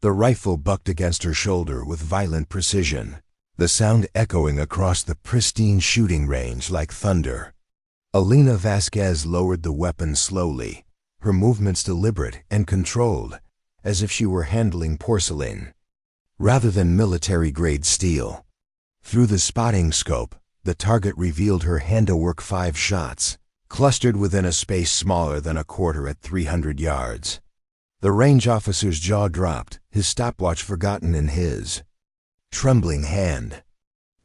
The rifle bucked against her shoulder with violent precision, the sound echoing across the pristine shooting range like thunder. Elena Vasquez lowered the weapon slowly, her movements deliberate and controlled, as if she were handling porcelain, rather than military-grade steel. Through the spotting scope, the target revealed her handiwork 5 shots, clustered within a space smaller than a quarter at 300 yards. The range officer's jaw dropped, his stopwatch forgotten in his trembling hand.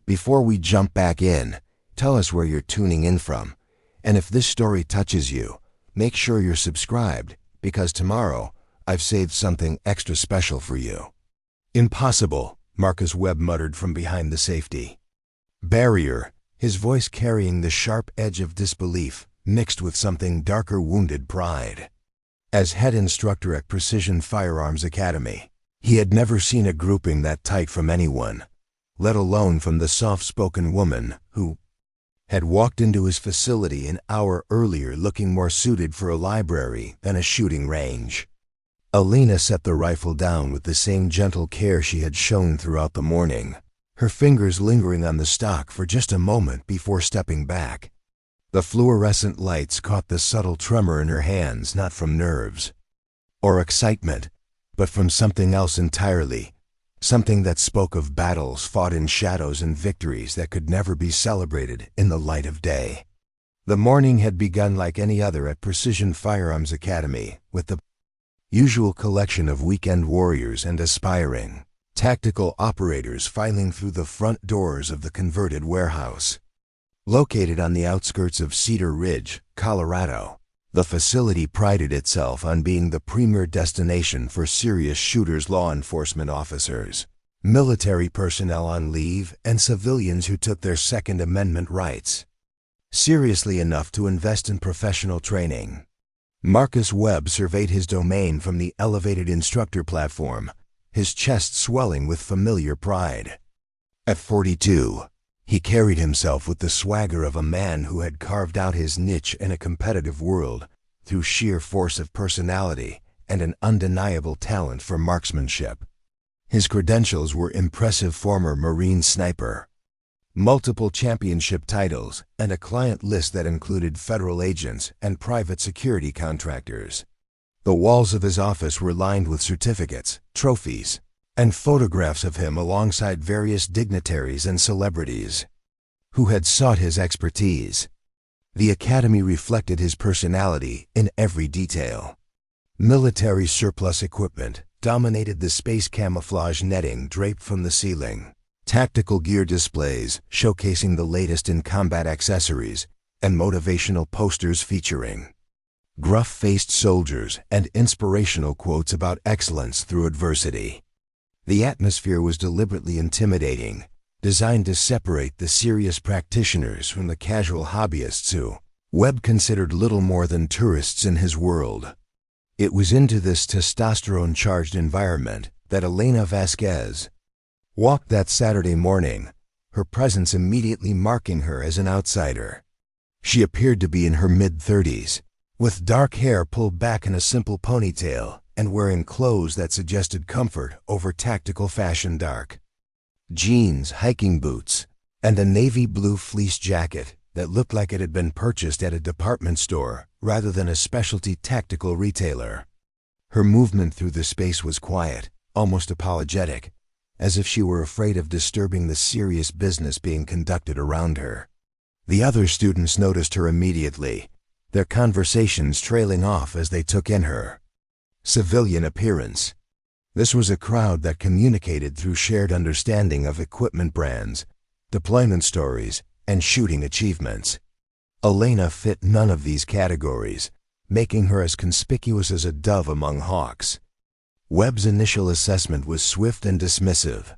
Before we jump back in, tell us where you're tuning in from, and if this story touches you, make sure you're subscribed, because tomorrow I've saved something extra special for you. Impossible, Marcus Webb muttered from behind the safety barrier, his voice carrying the sharp edge of disbelief mixed with something darker wounded pride. As head instructor at Precision Firearms Academy, he had never seen a grouping that tight from anyone, let alone from the soft-spoken woman who had walked into his facility an hour earlier looking more suited for a library than a shooting range. Elena set the rifle down with the same gentle care she had shown throughout the morning, her fingers lingering on the stock for just a moment before stepping back. The fluorescent lights caught the subtle tremor in her hands, not from nerves or excitement, but from something else entirely, something that spoke of battles fought in shadows and victories that could never be celebrated in the light of day. The morning had begun like any other at Precision Firearms Academy, with the usual collection of weekend warriors and aspiring tactical operators filing through the front doors of the converted warehouse. Located on the outskirts of Cedar Ridge, Colorado, the facility prided itself on being the premier destination for serious shooters, law enforcement officers, military personnel on leave, and civilians who took their Second Amendment rights seriously enough to invest in professional training. Marcus Webb surveyed his domain from the elevated instructor platform, his chest swelling with familiar pride. At 42, he carried himself with the swagger of a man who had carved out his niche in a competitive world through sheer force of personality and an undeniable talent for marksmanship. His credentials were impressive: former Marine sniper, multiple championship titles, and a client list that included federal agents and private security contractors. The walls of his office were lined with certificates, trophies, and photographs of him alongside various dignitaries and celebrities who had sought his expertise. The academy reflected his personality in every detail. Military surplus equipment dominated the space camouflage netting draped from the ceiling, tactical gear displays showcasing the latest in combat accessories, and motivational posters featuring gruff-faced soldiers and inspirational quotes about excellence through adversity. The atmosphere was deliberately intimidating, designed to separate the serious practitioners from the casual hobbyists who Webb considered little more than tourists in his world. It was into this testosterone-charged environment that Elena Vasquez walked that Saturday morning, her presence immediately marking her as an outsider. She appeared to be in her mid-30s, with dark hair pulled back in a simple ponytail and wearing clothes that suggested comfort over tactical fashion. Dark jeans, hiking boots, and a navy blue fleece jacket that looked like it had been purchased at a department store rather than a specialty tactical retailer. Her movement through the space was quiet, almost apologetic, as if she were afraid of disturbing the serious business being conducted around her. The other students noticed her immediately, their conversations trailing off as they took in her civilian appearance. This was a crowd that communicated through shared understanding of equipment brands, deployment stories, and shooting achievements. Elena fit none of these categories, making her as conspicuous as a dove among hawks. Webb's initial assessment was swift and dismissive.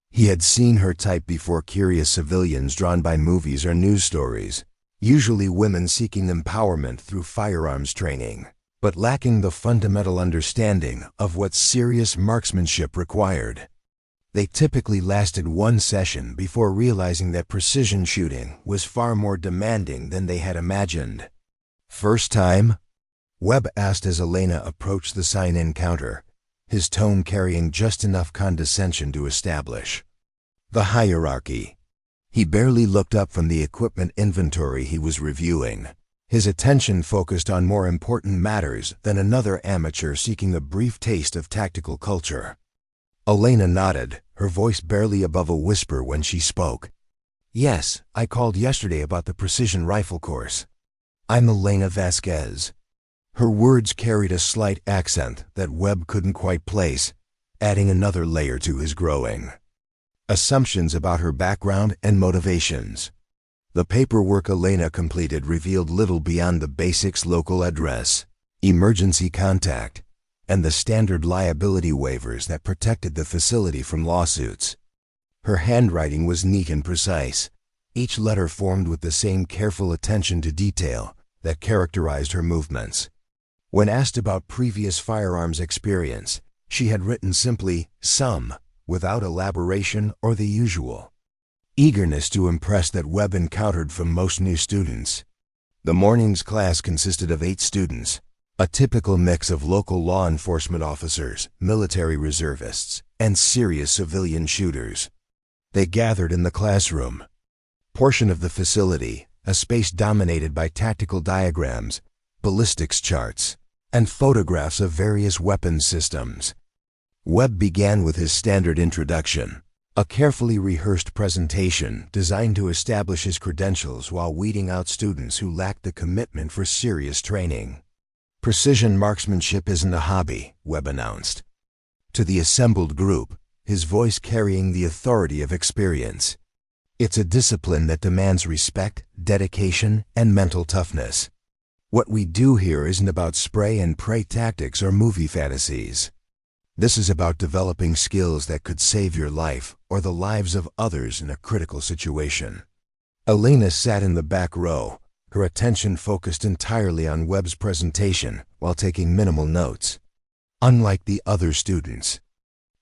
He had seen her type before: curious civilians drawn by movies or news stories, usually women seeking empowerment through firearms training, but lacking the fundamental understanding of what serious marksmanship required. They typically lasted one session before realizing that precision shooting was far more demanding than they had imagined. "First time?" Webb asked as Elena approached the sign-in counter, his tone carrying just enough condescension to establish the hierarchy. He barely looked up from the equipment inventory he was reviewing, his attention focused on more important matters than another amateur seeking a brief taste of tactical culture. Elena nodded, her voice barely above a whisper when she spoke. "Yes, I called yesterday about the precision rifle course. I'm Elena Vasquez." Her words carried a slight accent that Webb couldn't quite place, adding another layer to his growing assumptions about her background and motivations. The paperwork Elena completed revealed little beyond the basics: local address, emergency contact, and the standard liability waivers that protected the facility from lawsuits. Her handwriting was neat and precise, each letter formed with the same careful attention to detail that characterized her movements. When asked about previous firearms experience, she had written simply, "some," without elaboration or the usual eagerness to impress that Webb encountered from most new students. The morning's class consisted of 8 students, a typical mix of local law enforcement officers, military reservists, and serious civilian shooters. They gathered in the classroom portion of the facility, a space dominated by tactical diagrams, ballistics charts, and photographs of various weapons systems. Webb began with his standard introduction, a carefully rehearsed presentation designed to establish his credentials while weeding out students who lacked the commitment for serious training. "Precision marksmanship isn't a hobby," Webb announced to the assembled group, his voice carrying the authority of experience. "It's a discipline that demands respect, dedication, and mental toughness. What we do here isn't about spray and pray tactics or movie fantasies. This is about developing skills that could save your life or the lives of others in a critical situation." Elena sat in the back row, her attention focused entirely on Webb's presentation while taking minimal notes. Unlike the other students,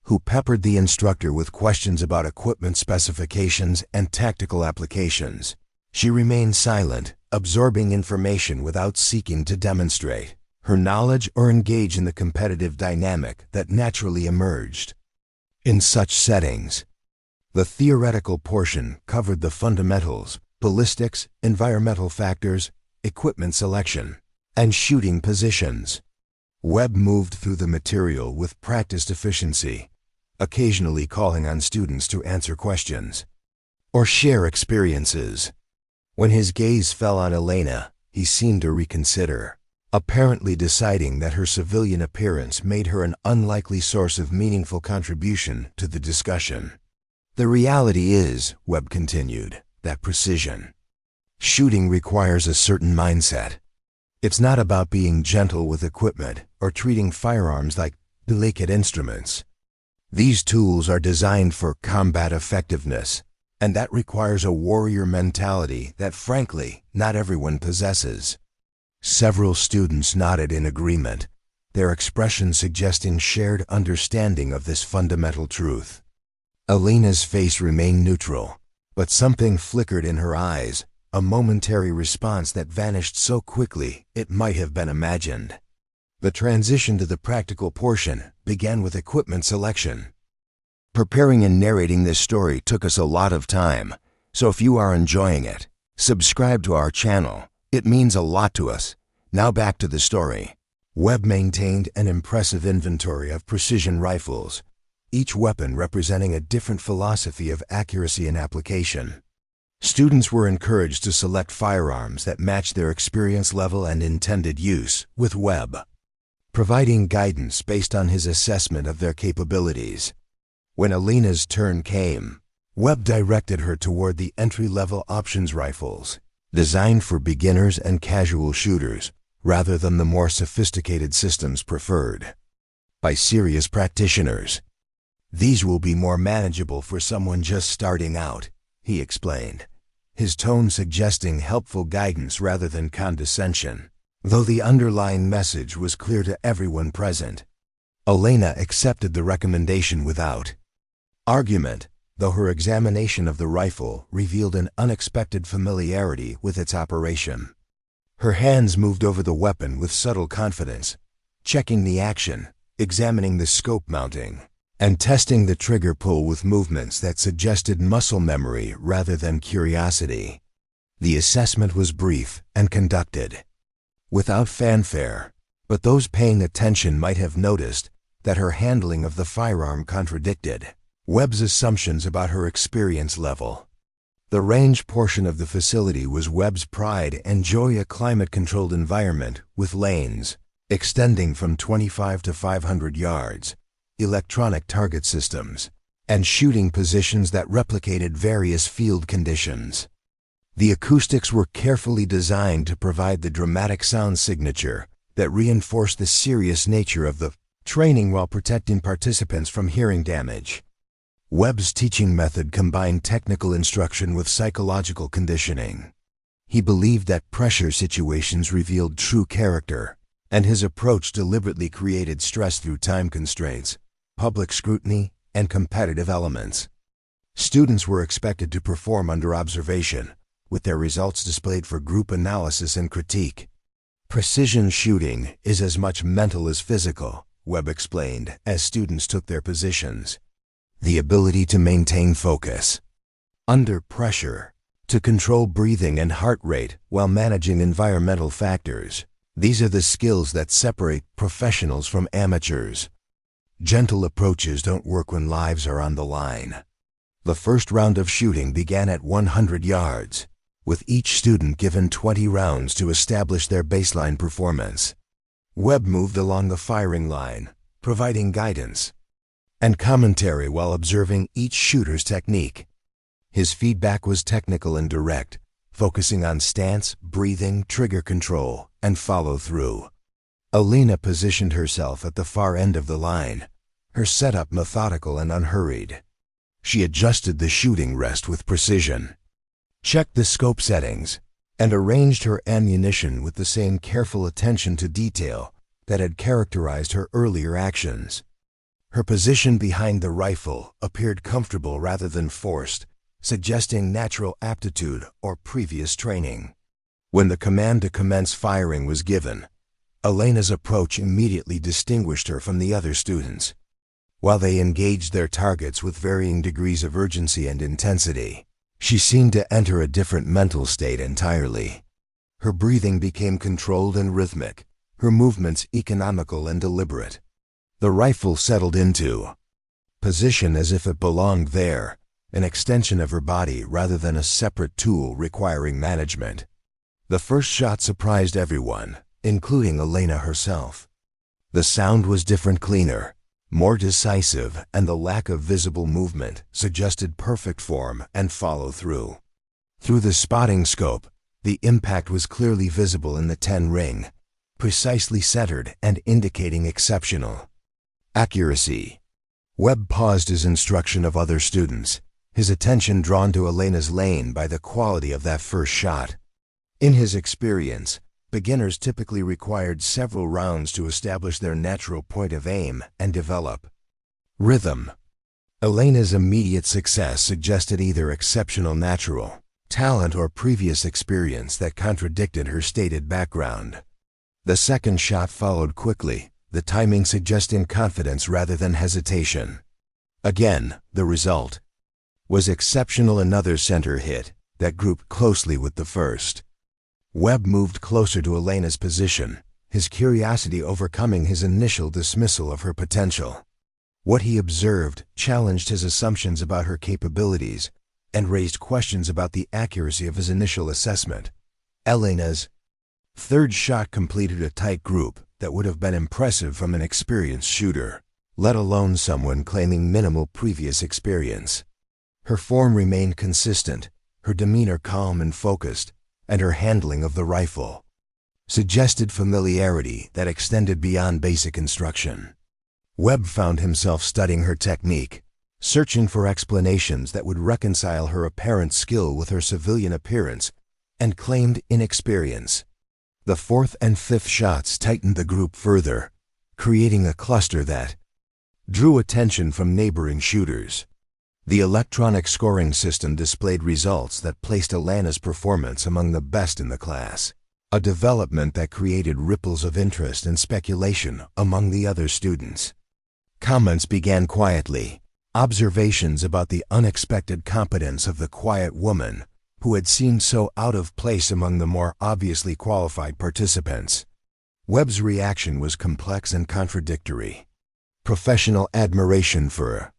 who peppered the instructor with questions about equipment specifications and tactical applications, she remained silent, absorbing information without seeking to demonstrate her knowledge or engage in the competitive dynamic that naturally emerged in such settings. The theoretical portion covered the fundamentals: ballistics, environmental factors, equipment selection, and shooting positions. Webb moved through the material with practiced efficiency, occasionally calling on students to answer questions or share experiences. When his gaze fell on Elena, he seemed to reconsider, apparently deciding that her civilian appearance made her an unlikely source of meaningful contribution to the discussion. "The reality is," Webb continued, "that precision shooting requires a certain mindset. It's not about being gentle with equipment or treating firearms like delicate instruments. These tools are designed for combat effectiveness, and that requires a warrior mentality that, frankly, not everyone possesses." Several students nodded in agreement, their expressions suggesting shared understanding of this fundamental truth. Elena's face remained neutral, but something flickered in her eyes, a momentary response that vanished so quickly it might have been imagined. The transition to the practical portion began with equipment selection. Preparing and narrating this story took us a lot of time, so if you are enjoying it, subscribe to our channel. It means a lot to us. Now back to the story. Webb maintained an impressive inventory of precision rifles, each weapon representing a different philosophy of accuracy and application. Students were encouraged to select firearms that matched their experience level and intended use, with Webb providing guidance based on his assessment of their capabilities. When Elena's turn came, Webb directed her toward the entry-level options rifles, designed for beginners and casual shooters, rather than the more sophisticated systems preferred by serious practitioners. "These will be more manageable for someone just starting out," he explained, his tone suggesting helpful guidance rather than condescension, though the underlying message was clear to everyone present. Elena accepted the recommendation without argument, though her examination of the rifle revealed an unexpected familiarity with its operation. Her hands moved over the weapon with subtle confidence, checking the action, examining the scope mounting, and testing the trigger pull with movements that suggested muscle memory rather than curiosity. The assessment was brief and conducted without fanfare, but those paying attention might have noticed that her handling of the firearm contradicted Webb's assumptions about her experience level. The range portion of the facility was Webb's pride and joy, a climate-controlled environment with lanes extending from 25 to 500 yards, electronic target systems, and shooting positions that replicated various field conditions. The acoustics were carefully designed to provide the dramatic sound signature that reinforced the serious nature of the training while protecting participants from hearing damage. Webb's teaching method combined technical instruction with psychological conditioning. He believed that pressure situations revealed true character, and his approach deliberately created stress through time constraints, public scrutiny, and competitive elements. Students were expected to perform under observation, with their results displayed for group analysis and critique. Precision shooting is as much mental as physical, Webb explained as students took their positions. The ability to maintain focus under pressure, to control breathing and heart rate while managing environmental factors. These are the skills that separate professionals from amateurs. Gentle approaches don't work when lives are on the line. The first round of shooting began at 100 yards, with each student given 20 rounds to establish their baseline performance. Webb moved along the firing line, providing guidance and commentary while observing each shooter's technique. His feedback was technical and direct, focusing on stance, breathing, trigger control, and follow-through. Elena positioned herself at the far end of the line, her setup methodical and unhurried. She adjusted the shooting rest with precision, checked the scope settings, and arranged her ammunition with the same careful attention to detail that had characterized her earlier actions. Her position behind the rifle appeared comfortable rather than forced, suggesting natural aptitude or previous training. When the command to commence firing was given, Elena's approach immediately distinguished her from the other students. While they engaged their targets with varying degrees of urgency and intensity, she seemed to enter a different mental state entirely. Her breathing became controlled and rhythmic, her movements economical and deliberate. The rifle settled into position as if it belonged there, an extension of her body rather than a separate tool requiring management. The first shot surprised everyone, including Elena herself. The sound was different, cleaner, more decisive, and the lack of visible movement suggested perfect form and follow-through. Through the spotting scope, the impact was clearly visible in the 10 ring, precisely centered and indicating exceptional accuracy. Webb paused his instruction of other students, his attention drawn to Elena's lane by the quality of that first shot. In his experience, beginners typically required several rounds to establish their natural point of aim and develop rhythm. Elena's immediate success suggested either exceptional natural talent or previous experience that contradicted her stated background. The second shot followed quickly, the timing suggesting confidence rather than hesitation. Again, the result was exceptional, another center hit that grouped closely with the first. Webb moved closer to Elena's position, his curiosity overcoming his initial dismissal of her potential. What he observed challenged his assumptions about her capabilities and raised questions about the accuracy of his initial assessment. Elena's third shot completed a tight group that would have been impressive from an experienced shooter, let alone someone claiming minimal previous experience. Her form remained consistent, her demeanor calm and focused, and her handling of the rifle suggested familiarity that extended beyond basic instruction. Webb found himself studying her technique, searching for explanations that would reconcile her apparent skill with her civilian appearance and claimed inexperience. The fourth and fifth shots tightened the group further, creating a cluster that drew attention from neighboring shooters. The electronic scoring system displayed results that placed Elena's performance among the best in the class. a development that created ripples of interest and speculation among the other students. Comments began quietly, observations about the unexpected competence of the quiet woman who had seemed so out of place among the more obviously qualified participants. Webb's reaction was complex and contradictory. Professional admiration for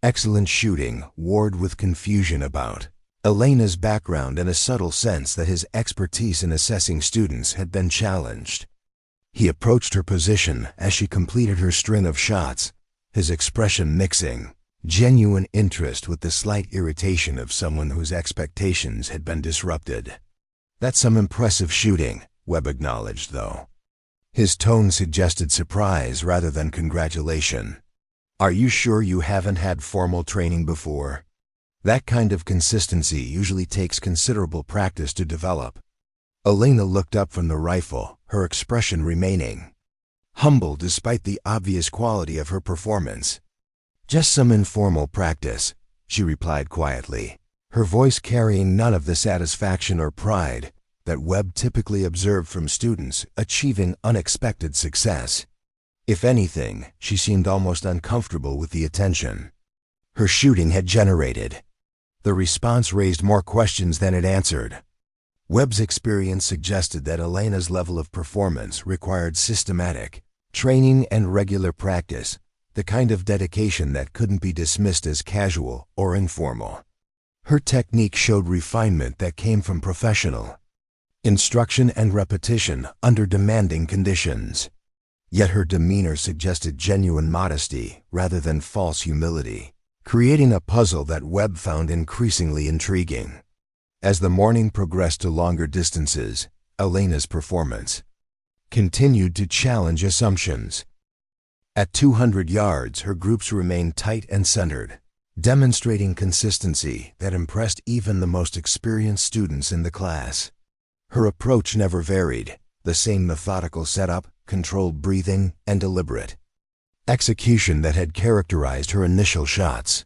excellent shooting warred with confusion about Elena's background and a subtle sense that his expertise in assessing students had been challenged. He approached her position as she completed her string of shots, his expression mixing genuine interest with the slight irritation of someone whose expectations had been disrupted. "That's some impressive shooting," Webb acknowledged, though. His tone suggested surprise rather than congratulation. "Are you sure you haven't had formal training before? That kind of consistency usually takes considerable practice to develop." Elena looked up from the rifle, her expression remaining humble despite the obvious quality of her performance. "Just some informal practice," she replied quietly, her voice carrying none of the satisfaction or pride that Webb typically observed from students achieving unexpected success. If anything, she seemed almost uncomfortable with the attention her shooting had generated. The response raised more questions than it answered. Webb's experience suggested that Elena's level of performance required systematic training and regular practice, the kind of dedication that couldn't be dismissed as casual or informal. Her technique showed refinement that came from professional instruction and repetition under demanding conditions. Yet her demeanor suggested genuine modesty rather than false humility, creating a puzzle that Webb found increasingly intriguing. As the morning progressed to longer distances, Elena's performance continued to challenge assumptions. At 200 yards, her groups remained tight and centered, demonstrating consistency that impressed even the most experienced students in the class. Her approach never varied, the same methodical setup, controlled breathing, and deliberate execution that had characterized her initial shots.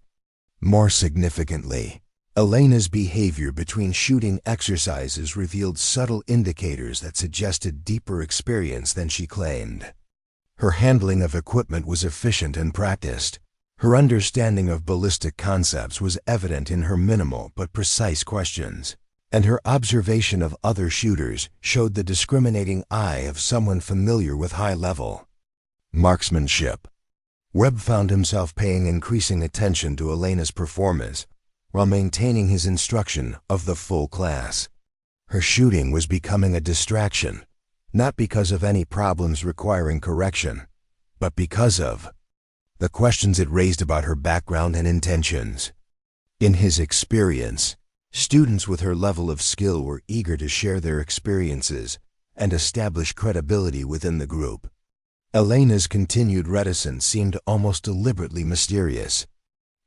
More significantly, Elena's behavior between shooting exercises revealed subtle indicators that suggested deeper experience than she claimed. Her handling of equipment was efficient and practiced. Her understanding of ballistic concepts was evident in her minimal but precise questions, and her observation of other shooters showed the discriminating eye of someone familiar with high-level marksmanship. Webb found himself paying increasing attention to Elena's performance while maintaining his instruction of the full class. Her shooting was becoming a distraction, not because of any problems requiring correction, but because of the questions it raised about her background and intentions. In his experience, students with her level of skill were eager to share their experiences and establish credibility within the group. Elena's continued reticence seemed almost deliberately mysterious.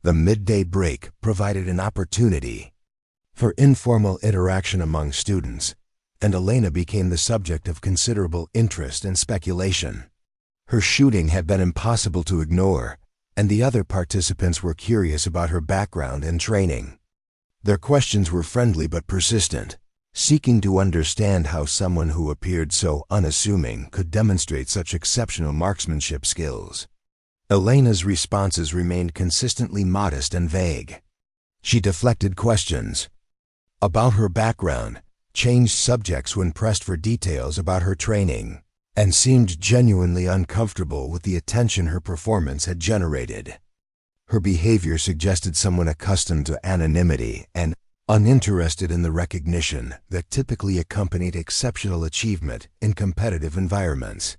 The midday break provided an opportunity for informal interaction among students, and Elena became the subject of considerable interest and speculation. Her shooting had been impossible to ignore, and the other participants were curious about her background and training. Their questions were friendly but persistent, seeking to understand how someone who appeared so unassuming could demonstrate such exceptional marksmanship skills. Elena's responses remained consistently modest and vague. She deflected questions about her background, changed subjects when pressed for details about her training, and seemed genuinely uncomfortable with the attention her performance had generated. Her behavior suggested someone accustomed to anonymity and uninterested in the recognition that typically accompanied exceptional achievement in competitive environments.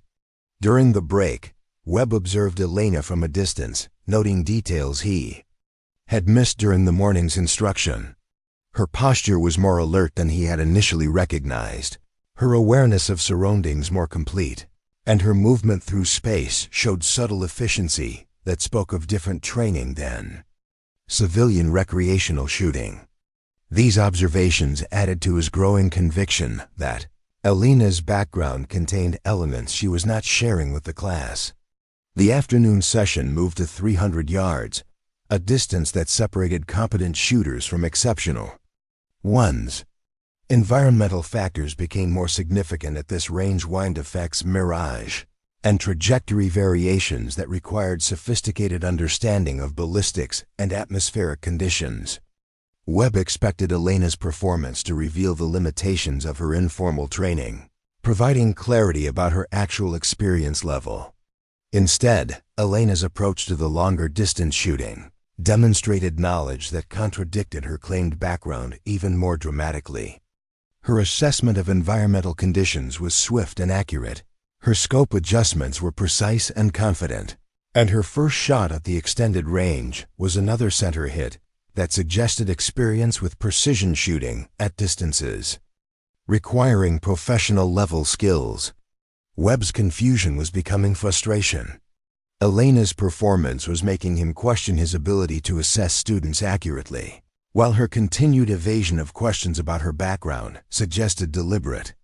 During the break, Webb observed Elena from a distance, noting details he had missed during the morning's instruction. Her posture was more alert than he had initially recognized, her awareness of surroundings more complete, and her movement through space showed subtle efficiency that spoke of different training than civilian recreational shooting. These observations added to his growing conviction that Elena's background contained elements she was not sharing with the class. The afternoon session moved to 300 yards, a distance that separated competent shooters from exceptional ones. Environmental factors became more significant at this range: wind effects, mirage, and trajectory variations that required sophisticated understanding of ballistics and atmospheric conditions. Webb expected Elena's performance to reveal the limitations of her informal training, providing clarity about her actual experience level. Instead, Elena's approach to the longer distance shooting demonstrated knowledge that contradicted her claimed background even more dramatically. Her assessment of environmental conditions was swift and accurate. Her scope adjustments were precise and confident. And her first shot at the extended range was another center hit that suggested experience with precision shooting at distances, requiring professional-level skills. Webb's confusion was becoming frustration. Elena's performance was making him question his ability to assess students accurately, while her continued evasion of questions about her background suggested deliberate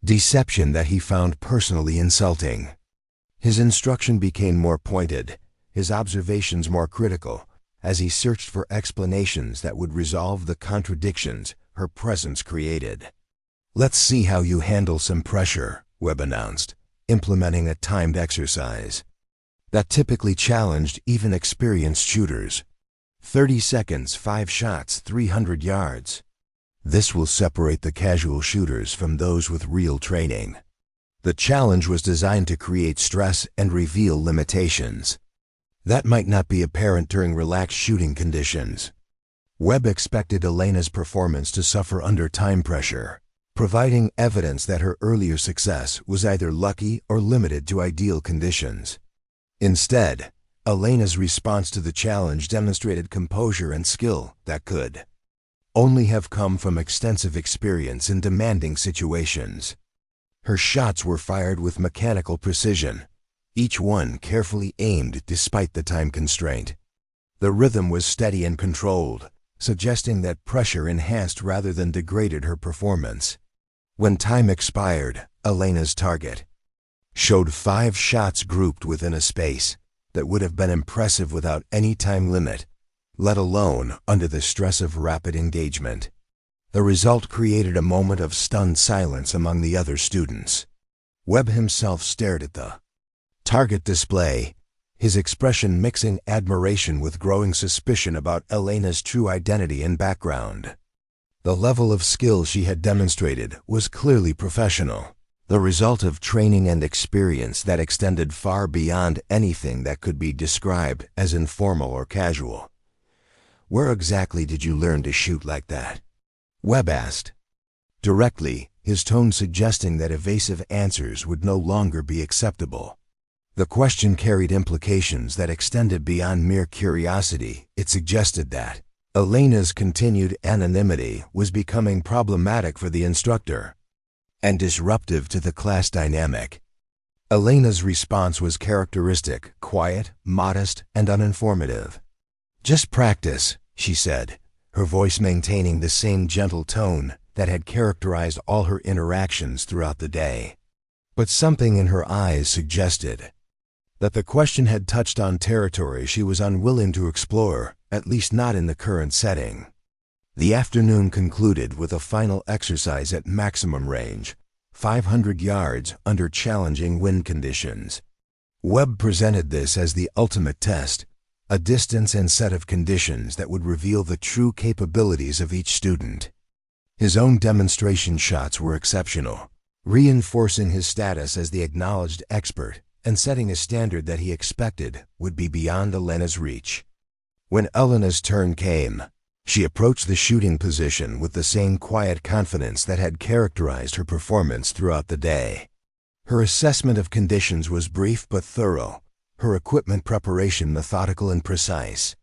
deception that he found personally insulting. His instruction became more pointed, his observations more critical, as he searched for explanations that would resolve the contradictions her presence created. "Let's see how you handle some pressure," Webb announced, implementing a timed exercise that typically challenged even experienced shooters. 30 seconds, 5 shots, 300 yards. This will separate the casual shooters from those with real training. The challenge was designed to create stress and reveal limitations that might not be apparent during relaxed shooting conditions. Webb expected Elena's performance to suffer under time pressure, providing evidence that her earlier success was either lucky or limited to ideal conditions. Instead, Elena's response to the challenge demonstrated composure and skill that could only have come from extensive experience in demanding situations. Her shots were fired with mechanical precision, each one carefully aimed despite the time constraint. The rhythm was steady and controlled, suggesting that pressure enhanced rather than degraded her performance. When time expired, Elena's target showed 5 shots grouped within a space that would have been impressive without any time limit, let alone under the stress of rapid engagement. The result created a moment of stunned silence among the other students. Webb himself stared at the target display, his expression mixing admiration with growing suspicion about Elena's true identity and background. The level of skill she had demonstrated was clearly professional, the result of training and experience that extended far beyond anything that could be described as informal or casual. "Where exactly did you learn to shoot like that?" Webb asked, directly, his tone suggesting that evasive answers would no longer be acceptable. The question carried implications that extended beyond mere curiosity. It suggested that Elena's continued anonymity was becoming problematic for the instructor and disruptive to the class dynamic. Elena's response was characteristic, quiet, modest, and uninformative. "Just practice," she said, her voice maintaining the same gentle tone that had characterized all her interactions throughout the day. But something in her eyes suggested that the question had touched on territory she was unwilling to explore, at least not in the current setting. The afternoon concluded with a final exercise at maximum range, 500 yards under challenging wind conditions. Webb presented this as the ultimate test, a distance and set of conditions that would reveal the true capabilities of each student. His own demonstration shots were exceptional, reinforcing his status as the acknowledged expert and setting a standard that he expected would be beyond Elena's reach. When Elena's turn came, she approached the shooting position with the same quiet confidence that had characterized her performance throughout the day. Her assessment of conditions was brief but thorough, her equipment preparation methodical and precise.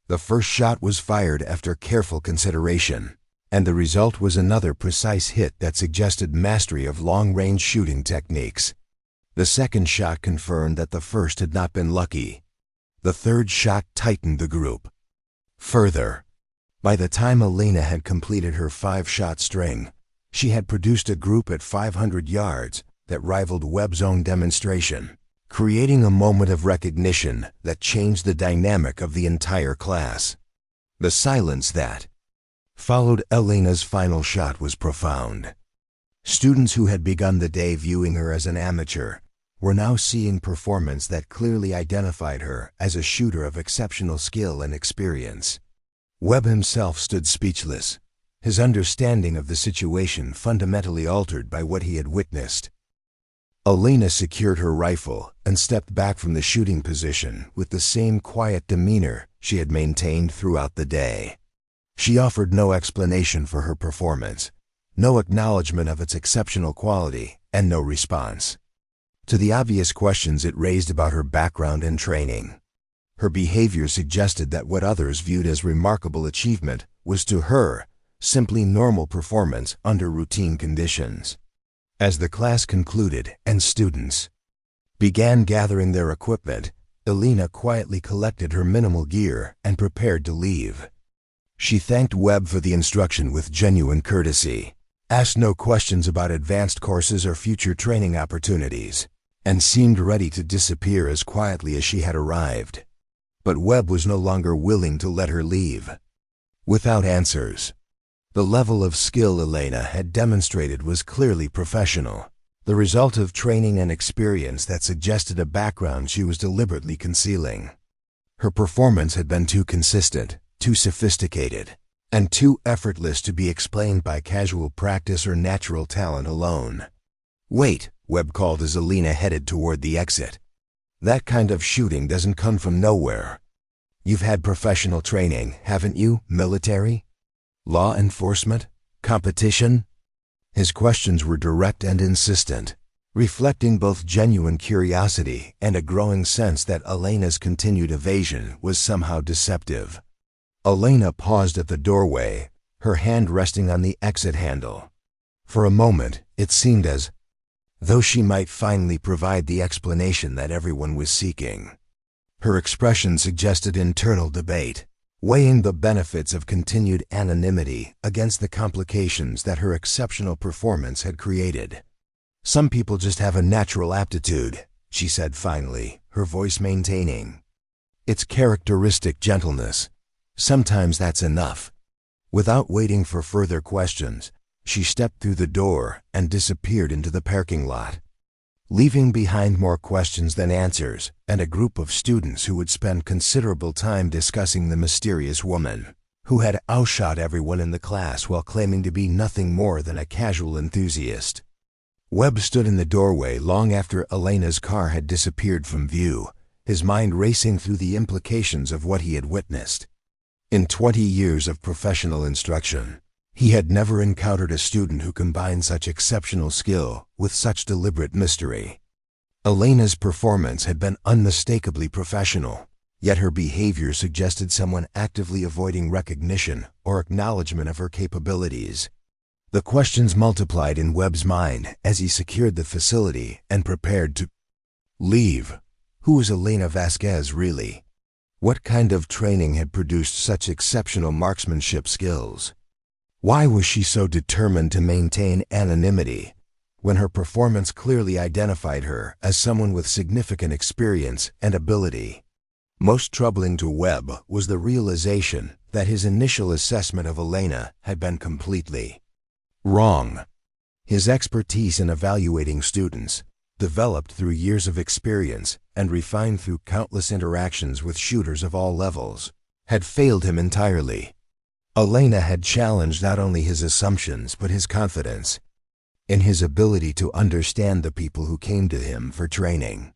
The first shot was fired after careful consideration, and the result was another precise hit that suggested mastery of long-range shooting techniques. The second shot confirmed that the first had not been lucky. The third shot tightened the group further. By the time Elena had completed her 5-shot string, she had produced a group at 500 yards that rivaled Webb's own demonstration, creating a moment of recognition that changed the dynamic of the entire class. The silence that Followed Elena's final shot was profound. Students who had begun the day viewing her as an amateur were now seeing performance that clearly identified her as a shooter of exceptional skill and experience. Webb himself stood speechless, his understanding of the situation fundamentally altered by what he had witnessed. Elena secured her rifle and stepped back from the shooting position with the same quiet demeanor she had maintained throughout the day. She offered no explanation for her performance, no acknowledgement of its exceptional quality, and no response to the obvious questions it raised about her background and training. Her behavior suggested that what others viewed as remarkable achievement was to her simply normal performance under routine conditions. As the class concluded and students began gathering their equipment, Elena quietly collected her minimal gear and prepared to leave. She thanked Webb for the instruction with genuine courtesy, asked no questions about advanced courses or future training opportunities, and seemed ready to disappear as quietly as she had arrived. But Webb was no longer willing to let her leave without answers. The level of skill Elena had demonstrated was clearly professional, the result of training and experience that suggested a background she was deliberately concealing. Her performance had been too consistent, too sophisticated, and too effortless to be explained by casual practice or natural talent alone. "Wait," Webb called as Elena headed toward the exit. "That kind of shooting doesn't come from nowhere. You've had professional training, haven't you? Military? Law enforcement? Competition?" His questions were direct and insistent, reflecting both genuine curiosity and a growing sense that Elena's continued evasion was somehow deceptive. Elena paused at the doorway, her hand resting on the exit handle. For a moment, it seemed as though she might finally provide the explanation that everyone was seeking. Her expression suggested internal debate, weighing the benefits of continued anonymity against the complications that her exceptional performance had created. "Some people just have a natural aptitude," she said finally, her voice maintaining its characteristic gentleness. "Sometimes that's enough." Without waiting for further questions, she stepped through the door and disappeared into the parking lot, leaving behind more questions than answers and a group of students who would spend considerable time discussing the mysterious woman who had outshot everyone in the class while claiming to be nothing more than a casual enthusiast. Webb stood in the doorway long after Elena's car had disappeared from view, his mind racing through the implications of what he had witnessed. In 20 years of professional instruction, he had never encountered a student who combined such exceptional skill with such deliberate mystery. Elena's performance had been unmistakably professional, yet her behavior suggested someone actively avoiding recognition or acknowledgement of her capabilities. The questions multiplied in Webb's mind as he secured the facility and prepared to leave. Who was Elena Vasquez really? What kind of training had produced such exceptional marksmanship skills? Why was she so determined to maintain anonymity when her performance clearly identified her as someone with significant experience and ability? Most troubling to Webb was the realization that his initial assessment of Elena had been completely wrong. His expertise in evaluating students, developed through years of experience and refined through countless interactions with shooters of all levels, had failed him entirely. Elena had challenged not only his assumptions but his confidence in his ability to understand the people who came to him for training.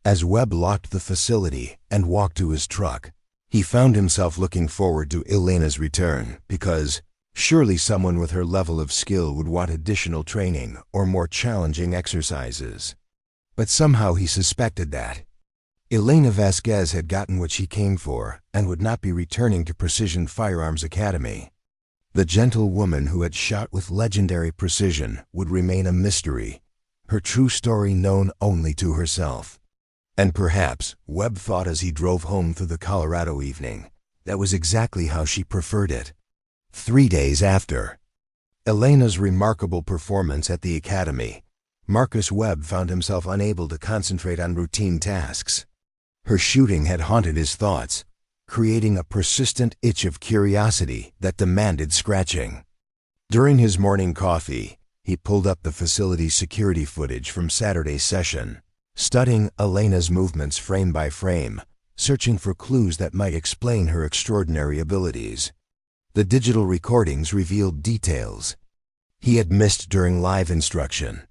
As Webb locked the facility and walked to his truck, he found himself looking forward to Elena's return because surely someone with her level of skill would want additional training or more challenging exercises. But somehow he suspected that Elena Vasquez had gotten what she came for and would not be returning to Precision Firearms Academy. The gentle woman who had shot with legendary precision would remain a mystery, her true story known only to herself. And perhaps, Webb thought as he drove home through the Colorado evening, that was exactly how she preferred it. 3 days after Elena's remarkable performance at the academy, Marcus Webb found himself unable to concentrate on routine tasks. Her shooting had haunted his thoughts, creating a persistent itch of curiosity that demanded scratching. During his morning coffee, he pulled up the facility's security footage from Saturday's session, studying Elena's movements frame by frame, searching for clues that might explain her extraordinary abilities. The digital recordings revealed details he had missed during live instruction.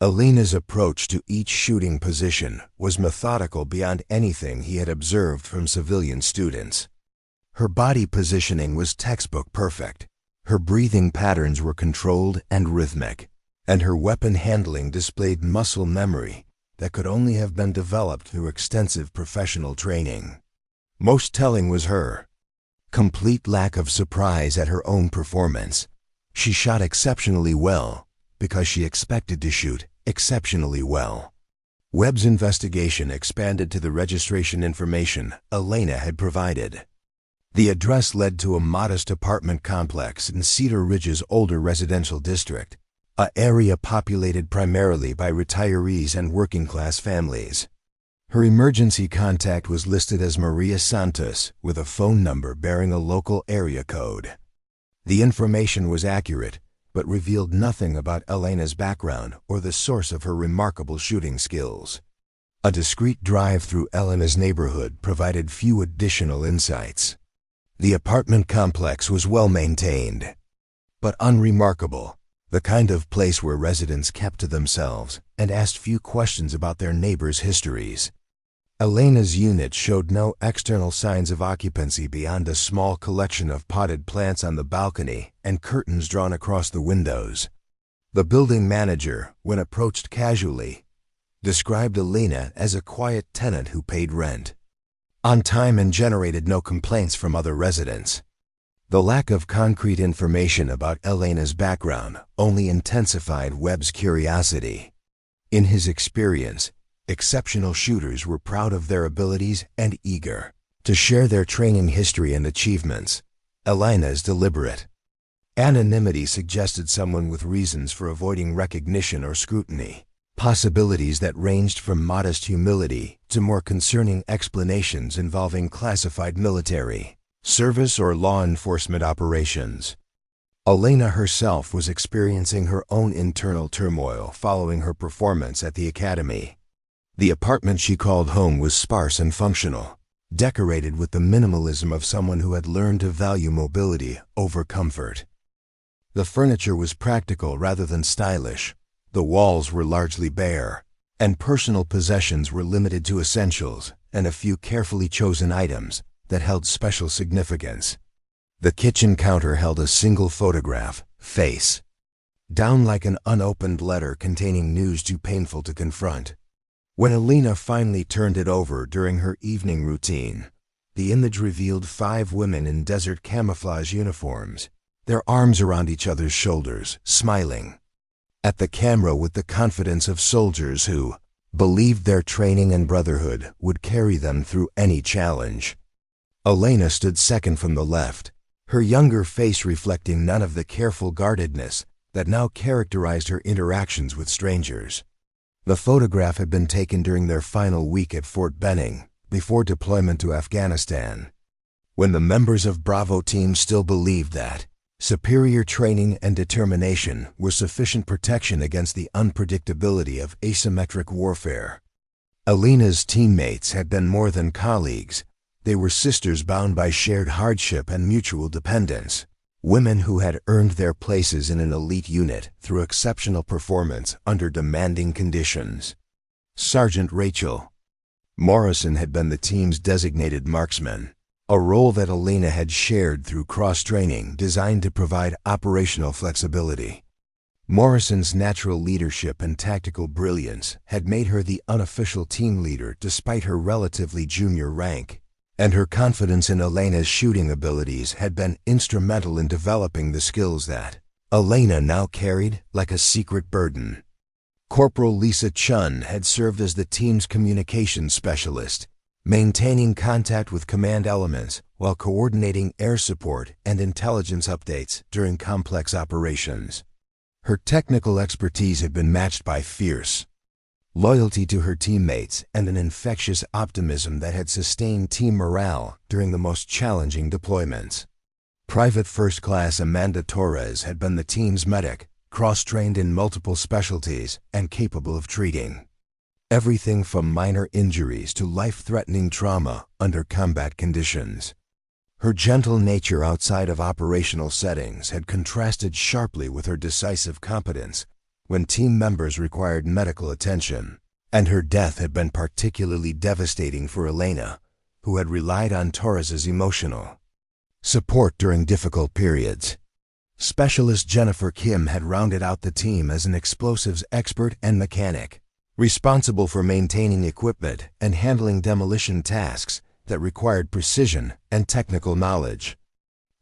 Elena's approach to each shooting position was methodical beyond anything he had observed from civilian students. Her body positioning was textbook perfect. Her breathing patterns were controlled and rhythmic, and her weapon handling displayed muscle memory that could only have been developed through extensive professional training. Most telling was her complete lack of surprise at her own performance. She shot exceptionally well because she expected to shoot exceptionally well. Webb's investigation expanded to the registration information Elena had provided. The address led to a modest apartment complex in Cedar Ridge's older residential district, an area populated primarily by retirees and working-class families. Her emergency contact was listed as Maria Santos with a phone number bearing a local area code. The information was accurate, but revealed nothing about Elena's background or the source of her remarkable shooting skills. A discreet drive through Elena's neighborhood provided few additional insights. The apartment complex was well maintained, but unremarkable, the kind of place where residents kept to themselves and asked few questions about their neighbors' histories. Elena's unit showed no external signs of occupancy beyond a small collection of potted plants on the balcony and curtains drawn across the windows. The building manager, when approached casually, described Elena as a quiet tenant who paid rent on time and generated no complaints from other residents. The lack of concrete information about Elena's background only intensified Webb's curiosity. In his experience, exceptional shooters were proud of their abilities and eager to share their training history and achievements. Elena's deliberate anonymity suggested someone with reasons for avoiding recognition or scrutiny, possibilities that ranged from modest humility to more concerning explanations involving classified military service or law enforcement operations. Elena herself was experiencing her own internal turmoil following her performance at the academy. The apartment she called home was sparse and functional, decorated with the minimalism of someone who had learned to value mobility over comfort. The furniture was practical rather than stylish, the walls were largely bare, and personal possessions were limited to essentials and a few carefully chosen items that held special significance. The kitchen counter held a single photograph, face down like an unopened letter containing news too painful to confront. When Elena finally turned it over during her evening routine, the image revealed 5 women in desert camouflage uniforms, their arms around each other's shoulders, smiling at the camera with the confidence of soldiers who believed their training and brotherhood would carry them through any challenge. Elena stood second from the left, her younger face reflecting none of the careful guardedness that now characterized her interactions with strangers. The photograph had been taken during their final week at Fort Benning, before deployment to Afghanistan, when the members of Bravo Team still believed that superior training and determination were sufficient protection against the unpredictability of asymmetric warfare. Elena's teammates had been more than colleagues. They were sisters bound by shared hardship and mutual dependence, women who had earned their places in an elite unit through exceptional performance under demanding conditions. Sergeant Rachel Morrison had been the team's designated marksman, a role that Elena had shared through cross-training designed to provide operational flexibility. Morrison's natural leadership and tactical brilliance had made her the unofficial team leader despite her relatively junior rank, and her confidence in Elena's shooting abilities had been instrumental in developing the skills that Elena now carried like a secret burden. Corporal Lisa Chun had served as the team's communications specialist, maintaining contact with command elements while coordinating air support and intelligence updates during complex operations. Her technical expertise had been matched by fierce loyalty to her teammates, and an infectious optimism that had sustained team morale during the most challenging deployments. Private First Class Amanda Torres had been the team's medic, cross-trained in multiple specialties and capable of treating everything from minor injuries to life-threatening trauma under combat conditions. Her gentle nature outside of operational settings had contrasted sharply with her decisive competence when team members required medical attention, and her death had been particularly devastating for Elena, who had relied on Torres's emotional support during difficult periods. Specialist Jennifer Kim had rounded out the team as an explosives expert and mechanic, responsible for maintaining equipment and handling demolition tasks that required precision and technical knowledge.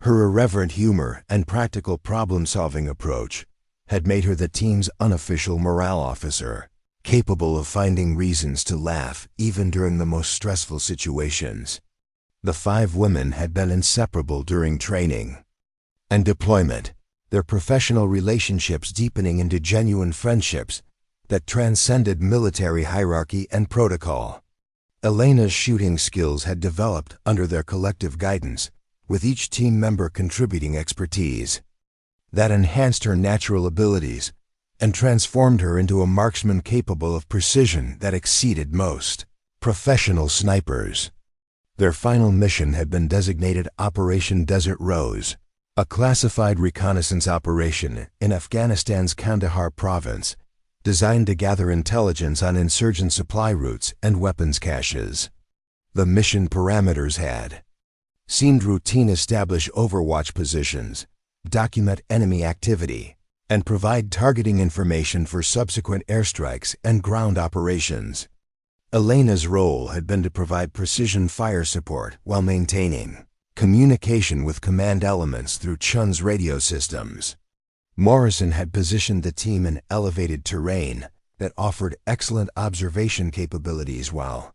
Her irreverent humor and practical problem-solving approach had made her the team's unofficial morale officer, capable of finding reasons to laugh even during the most stressful situations. The 5 women had been inseparable during training and deployment, their professional relationships deepening into genuine friendships that transcended military hierarchy and protocol. Elena's shooting skills had developed under their collective guidance, with each team member contributing expertise that enhanced her natural abilities and transformed her into a marksman capable of precision that exceeded most professional snipers. Their final mission had been designated Operation Desert Rose, a classified reconnaissance operation in Afghanistan's Kandahar province, designed to gather intelligence on insurgent supply routes and weapons caches. The mission parameters had seemed routine: establish overwatch positions, document enemy activity, and provide targeting information for subsequent airstrikes and ground operations. Elena's role had been to provide precision fire support while maintaining communication with command elements through Chun's radio systems. Morrison had positioned the team in elevated terrain that offered excellent observation capabilities while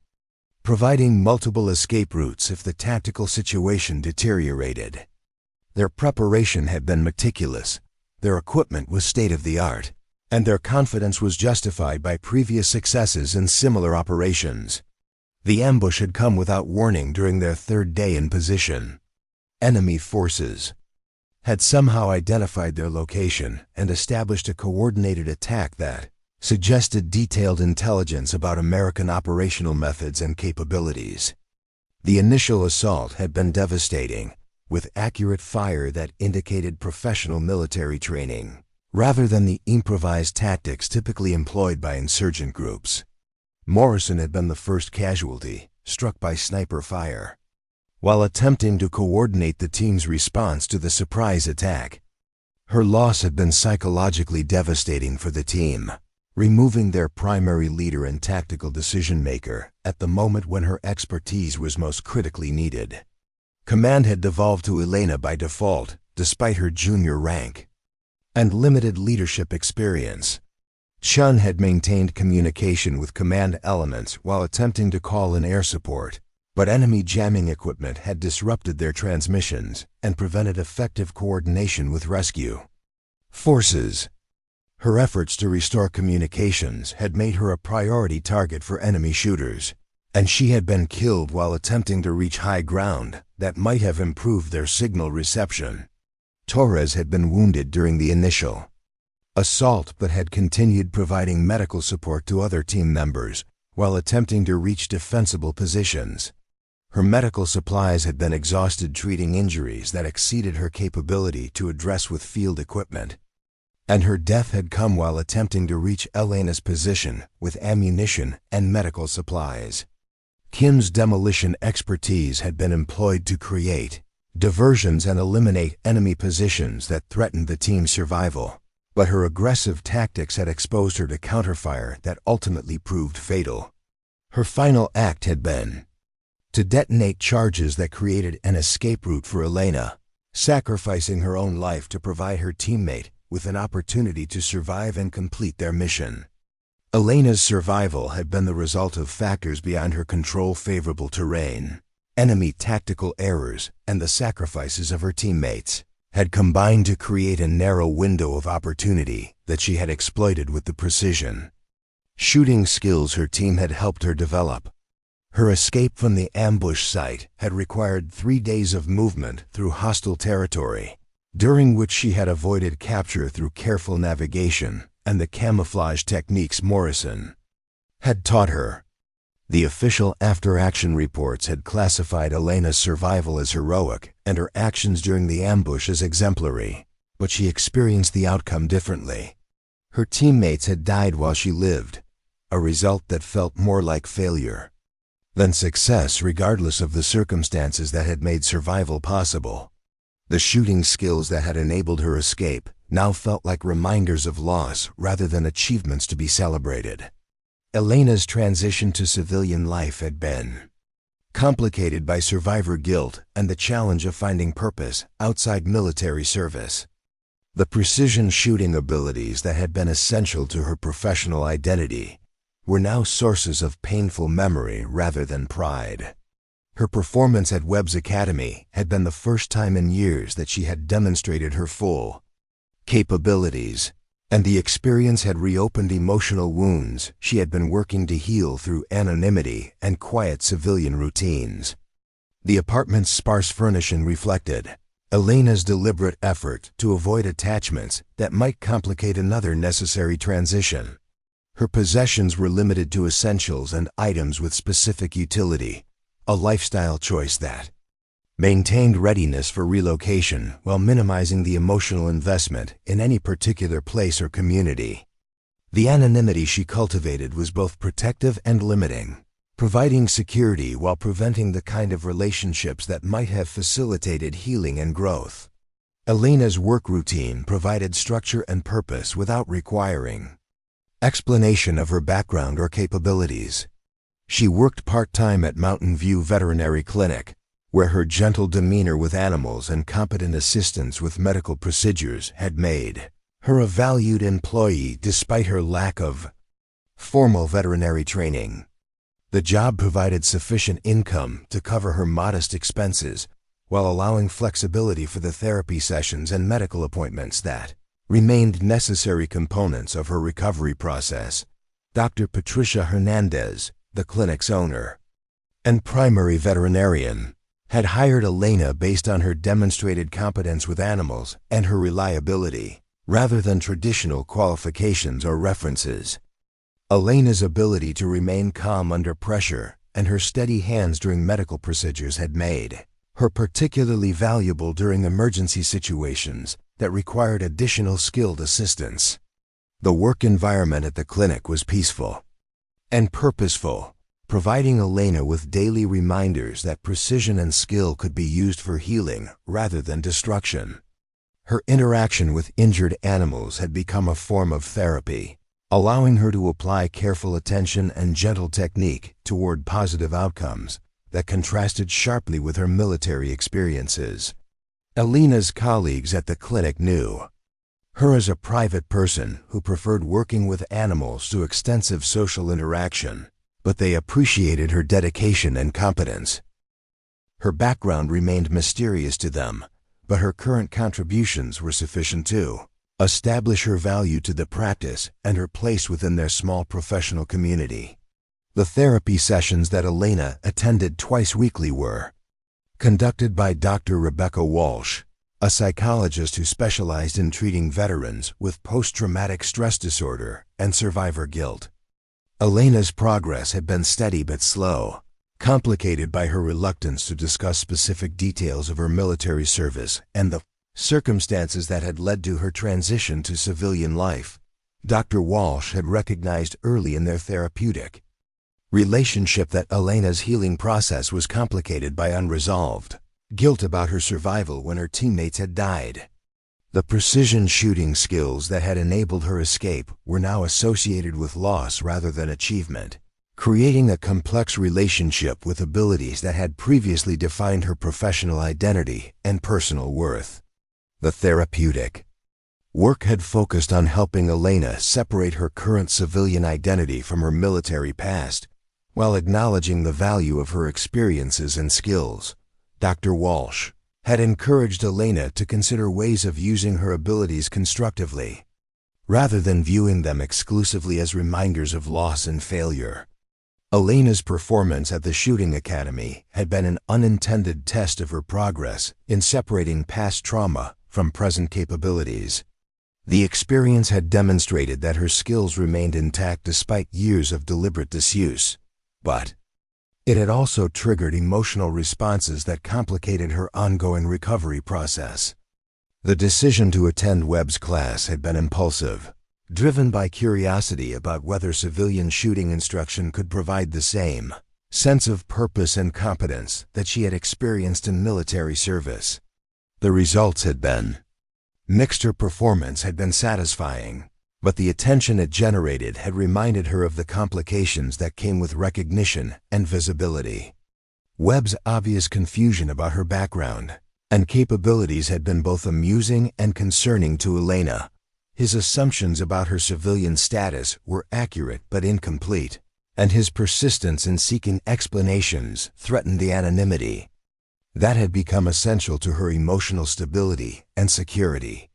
providing multiple escape routes if the tactical situation deteriorated. Their preparation had been meticulous, their equipment was state-of-the-art, and their confidence was justified by previous successes in similar operations. The ambush had come without warning during their 3rd day in position. Enemy forces had somehow identified their location and established a coordinated attack that suggested detailed intelligence about American operational methods and capabilities. The initial assault had been devastating, with accurate fire that indicated professional military training, rather than the improvised tactics typically employed by insurgent groups. Morrison had been the first casualty, struck by sniper fire, while attempting to coordinate the team's response to the surprise attack. Her loss had been psychologically devastating for the team, removing their primary leader and tactical decision-maker at the moment when her expertise was most critically needed. Command had devolved to Elena by default, despite her junior rank and limited leadership experience. Chun had maintained communication with command elements while attempting to call in air support, but enemy jamming equipment had disrupted their transmissions and prevented effective coordination with rescue forces. Her efforts to restore communications had made her a priority target for enemy shooters, and she had been killed while attempting to reach high ground that might have improved their signal reception. Torres had been wounded during the initial assault but had continued providing medical support to other team members while attempting to reach defensible positions. Her medical supplies had been exhausted treating injuries that exceeded her capability to address with field equipment, and her death had come while attempting to reach Elena's position with ammunition and medical supplies. Kim's demolition expertise had been employed to create diversions and eliminate enemy positions that threatened the team's survival, but her aggressive tactics had exposed her to counterfire that ultimately proved fatal. Her final act had been to detonate charges that created an escape route for Elena, sacrificing her own life to provide her teammate with an opportunity to survive and complete their mission. Elena's survival had been the result of factors beyond her control: favorable terrain, enemy tactical errors, and the sacrifices of her teammates had combined to create a narrow window of opportunity that she had exploited with the precision shooting skills her team had helped her develop. Her escape from the ambush site had required 3 days of movement through hostile territory, during which she had avoided capture through careful navigation and the camouflage techniques Morrison had taught her. The official after-action reports had classified Elena's survival as heroic and her actions during the ambush as exemplary, but she experienced the outcome differently. Her teammates had died while she lived, a result that felt more like failure than success, regardless of the circumstances that had made survival possible. The shooting skills that had enabled her escape now felt like reminders of loss rather than achievements to be celebrated. Elena's transition to civilian life had been complicated by survivor guilt and the challenge of finding purpose outside military service. The precision shooting abilities that had been essential to her professional identity were now sources of painful memory rather than pride. Her performance at Webb's Academy had been the first time in years that she had demonstrated her full capabilities, and the experience had reopened emotional wounds she had been working to heal through anonymity and quiet civilian routines. The apartment's sparse furnishing reflected Elena's deliberate effort to avoid attachments that might complicate another necessary transition. Her possessions were limited to essentials and items with specific utility, a lifestyle choice that maintained readiness for relocation while minimizing the emotional investment in any particular place or community. The anonymity she cultivated was both protective and limiting, providing security while preventing the kind of relationships that might have facilitated healing and growth. Elena's work routine provided structure and purpose without requiring explanation of her background or capabilities. She worked part-time at Mountain View Veterinary Clinic, where her gentle demeanor with animals and competent assistance with medical procedures had made her a valued employee despite her lack of formal veterinary training. The job provided sufficient income to cover her modest expenses while allowing flexibility for the therapy sessions and medical appointments that remained necessary components of her recovery process. Dr. Patricia Hernandez, the clinic's owner and primary veterinarian, had hired Elena based on her demonstrated competence with animals and her reliability, rather than traditional qualifications or references. Elena's ability to remain calm under pressure and her steady hands during medical procedures had made her particularly valuable during emergency situations that required additional skilled assistance. The work environment at the clinic was peaceful and purposeful, providing Elena with daily reminders that precision and skill could be used for healing rather than destruction. Her interaction with injured animals had become a form of therapy, allowing her to apply careful attention and gentle technique toward positive outcomes that contrasted sharply with her military experiences. Elena's colleagues at the clinic knew her as a private person who preferred working with animals to extensive social interaction, but they appreciated her dedication and competence. Her background remained mysterious to them, but her current contributions were sufficient to establish her value to the practice and her place within their small professional community. The therapy sessions that Elena attended twice weekly were conducted by Dr. Rebecca Walsh, a psychologist who specialized in treating veterans with post-traumatic stress disorder and survivor guilt. Elena's progress had been steady but slow, complicated by her reluctance to discuss specific details of her military service and the circumstances that had led to her transition to civilian life. Dr. Walsh had recognized early in their therapeutic relationship that Elena's healing process was complicated by unresolved guilt about her survival when her teammates had died. The precision shooting skills that had enabled her escape were now associated with loss rather than achievement, creating a complex relationship with abilities that had previously defined her professional identity and personal worth. The therapeutic work had focused on helping Elena separate her current civilian identity from her military past, while acknowledging the value of her experiences and skills. Dr. Walsh had encouraged Elena to consider ways of using her abilities constructively, rather than viewing them exclusively as reminders of loss and failure. Elena's performance at the shooting academy had been an unintended test of her progress in separating past trauma from present capabilities. The experience had demonstrated that her skills remained intact despite years of deliberate disuse, but it had also triggered emotional responses that complicated her ongoing recovery process. The decision to attend Webb's class had been impulsive, driven by curiosity about whether civilian shooting instruction could provide the same sense of purpose and competence that she had experienced in military service. The results had been mixed. Her performance had been satisfying, but the attention it generated had reminded her of the complications that came with recognition and visibility. Webb's obvious confusion about her background and capabilities had been both amusing and concerning to Elena. His assumptions about her civilian status were accurate but incomplete, and his persistence in seeking explanations threatened the anonymity that had become essential to her emotional stability and security.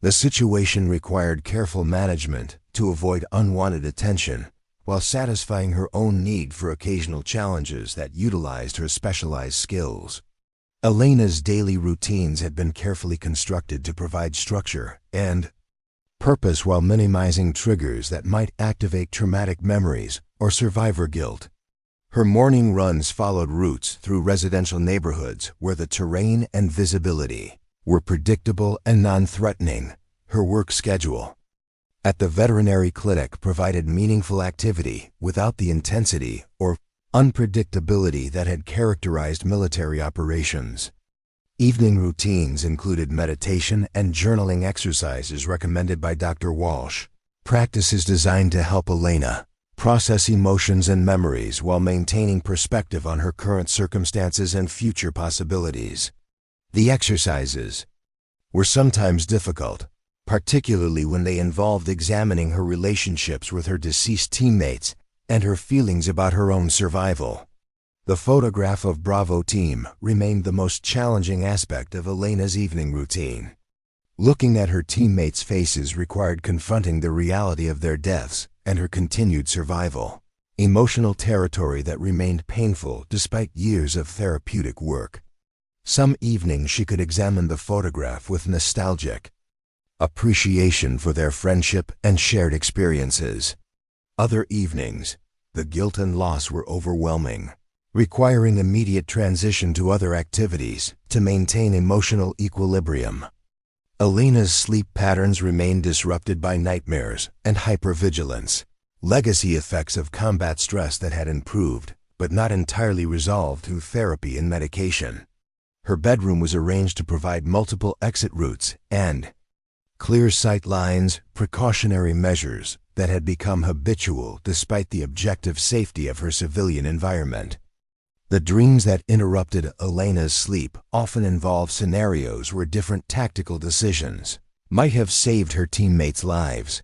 The situation required careful management to avoid unwanted attention, while satisfying her own need for occasional challenges that utilized her specialized skills. Elena's daily routines had been carefully constructed to provide structure and purpose while minimizing triggers that might activate traumatic memories or survivor guilt. Her morning runs followed routes through residential neighborhoods where the terrain and visibility were predictable and non-threatening. Her work schedule at the veterinary clinic provided meaningful activity without the intensity or unpredictability that had characterized military operations. Evening routines included meditation and journaling exercises recommended by Dr. Walsh, practices designed to help Elena process emotions and memories while maintaining perspective on her current circumstances and future possibilities. The exercises were sometimes difficult, particularly when they involved examining her relationships with her deceased teammates and her feelings about her own survival. The photograph of Bravo Team remained the most challenging aspect of Elena's evening routine. Looking at her teammates' faces required confronting the reality of their deaths and her continued survival, emotional territory that remained painful despite years of therapeutic work. Some evenings she could examine the photograph with nostalgic appreciation for their friendship and shared experiences. Other evenings, the guilt and loss were overwhelming, requiring immediate transition to other activities to maintain emotional equilibrium. Elena's sleep patterns remained disrupted by nightmares and hypervigilance, legacy effects of combat stress that had improved but not entirely resolved through therapy and medication. Her bedroom was arranged to provide multiple exit routes and clear sight lines, precautionary measures that had become habitual despite the objective safety of her civilian environment. The dreams that interrupted Elena's sleep often involved scenarios where different tactical decisions might have saved her teammates' lives.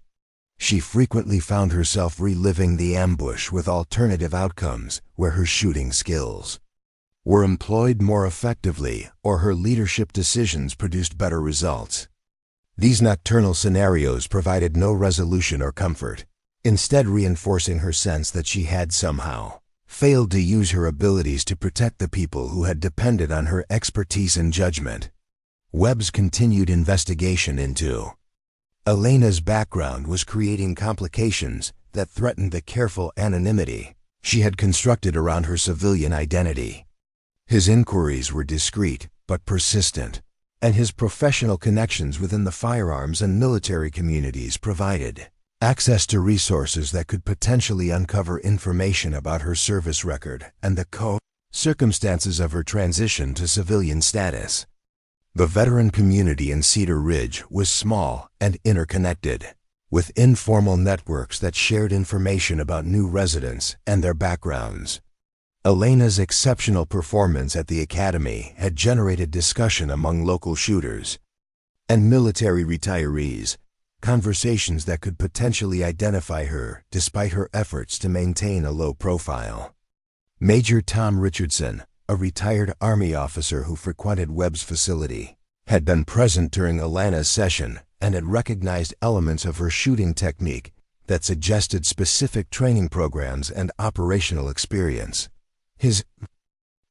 She frequently found herself reliving the ambush with alternative outcomes where her shooting skills were employed more effectively or her leadership decisions produced better results. These nocturnal scenarios provided no resolution or comfort, instead reinforcing her sense that she had somehow failed to use her abilities to protect the people who had depended on her expertise and judgment. Webb's continued investigation into Elena's background was creating complications that threatened the careful anonymity she had constructed around her civilian identity. His inquiries were discreet but persistent, and his professional connections within the firearms and military communities provided access to resources that could potentially uncover information about her service record and the circumstances of her transition to civilian status. The veteran community in Cedar Ridge was small and interconnected, with informal networks that shared information about new residents and their backgrounds. Elena's exceptional performance at the academy had generated discussion among local shooters and military retirees, conversations that could potentially identify her despite her efforts to maintain a low profile. Major Tom Richardson, a retired Army officer who frequented Webb's facility, had been present during Elena's session and had recognized elements of her shooting technique that suggested specific training programs and operational experience. His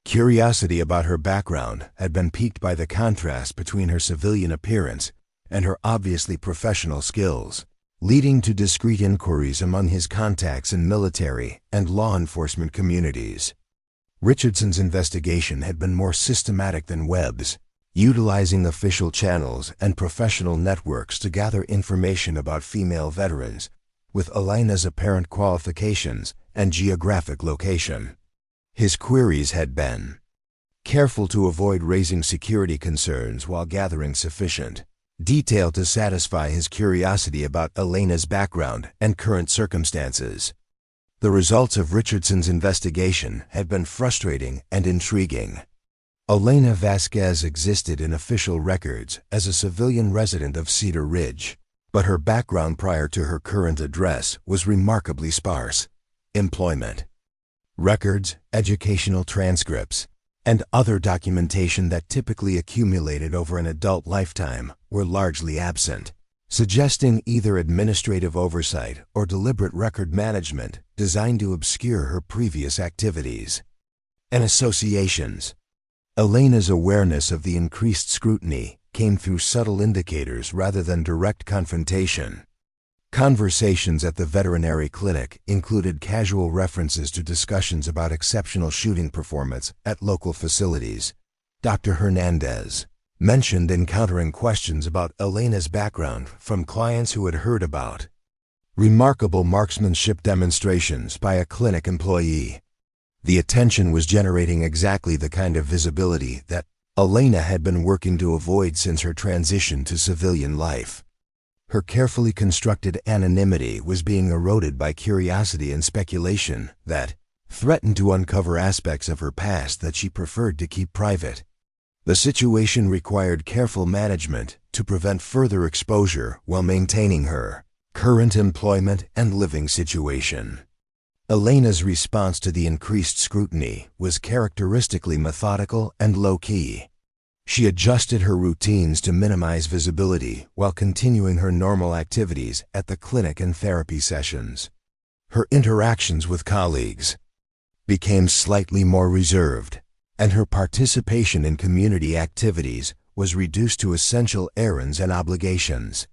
curiosity about her background had been piqued by the contrast between her civilian appearance and her obviously professional skills, leading to discreet inquiries among his contacts in military and law enforcement communities. Richardson's investigation had been more systematic than Webb's, utilizing official channels and professional networks to gather information about female veterans with Elena's apparent qualifications and geographic location. His queries had been careful to avoid raising security concerns while gathering sufficient detail to satisfy his curiosity about Elena's background and current circumstances. The results of Richardson's investigation had been frustrating and intriguing. Elena Vasquez existed in official records as a civilian resident of Cedar Ridge, but her background prior to her current address was remarkably sparse. Employment records, educational transcripts, and other documentation that typically accumulated over an adult lifetime were largely absent, suggesting either administrative oversight or deliberate record management designed to obscure her previous activities and associations. Elena's awareness of the increased scrutiny came through subtle indicators rather than direct confrontation. Conversations at the veterinary clinic included casual references to discussions about exceptional shooting performance at local facilities. Dr. Hernandez mentioned encountering questions about Elena's background from clients who had heard about remarkable marksmanship demonstrations by a clinic employee. The attention was generating exactly the kind of visibility that Elena had been working to avoid since her transition to civilian life. Her carefully constructed anonymity was being eroded by curiosity and speculation that threatened to uncover aspects of her past that she preferred to keep private. The situation required careful management to prevent further exposure while maintaining her current employment and living situation. Elena's response to the increased scrutiny was characteristically methodical and low-key. She adjusted her routines to minimize visibility while continuing her normal activities at the clinic and therapy sessions. Her interactions with colleagues became slightly more reserved, and her participation in community activities was reduced to essential errands and obligations.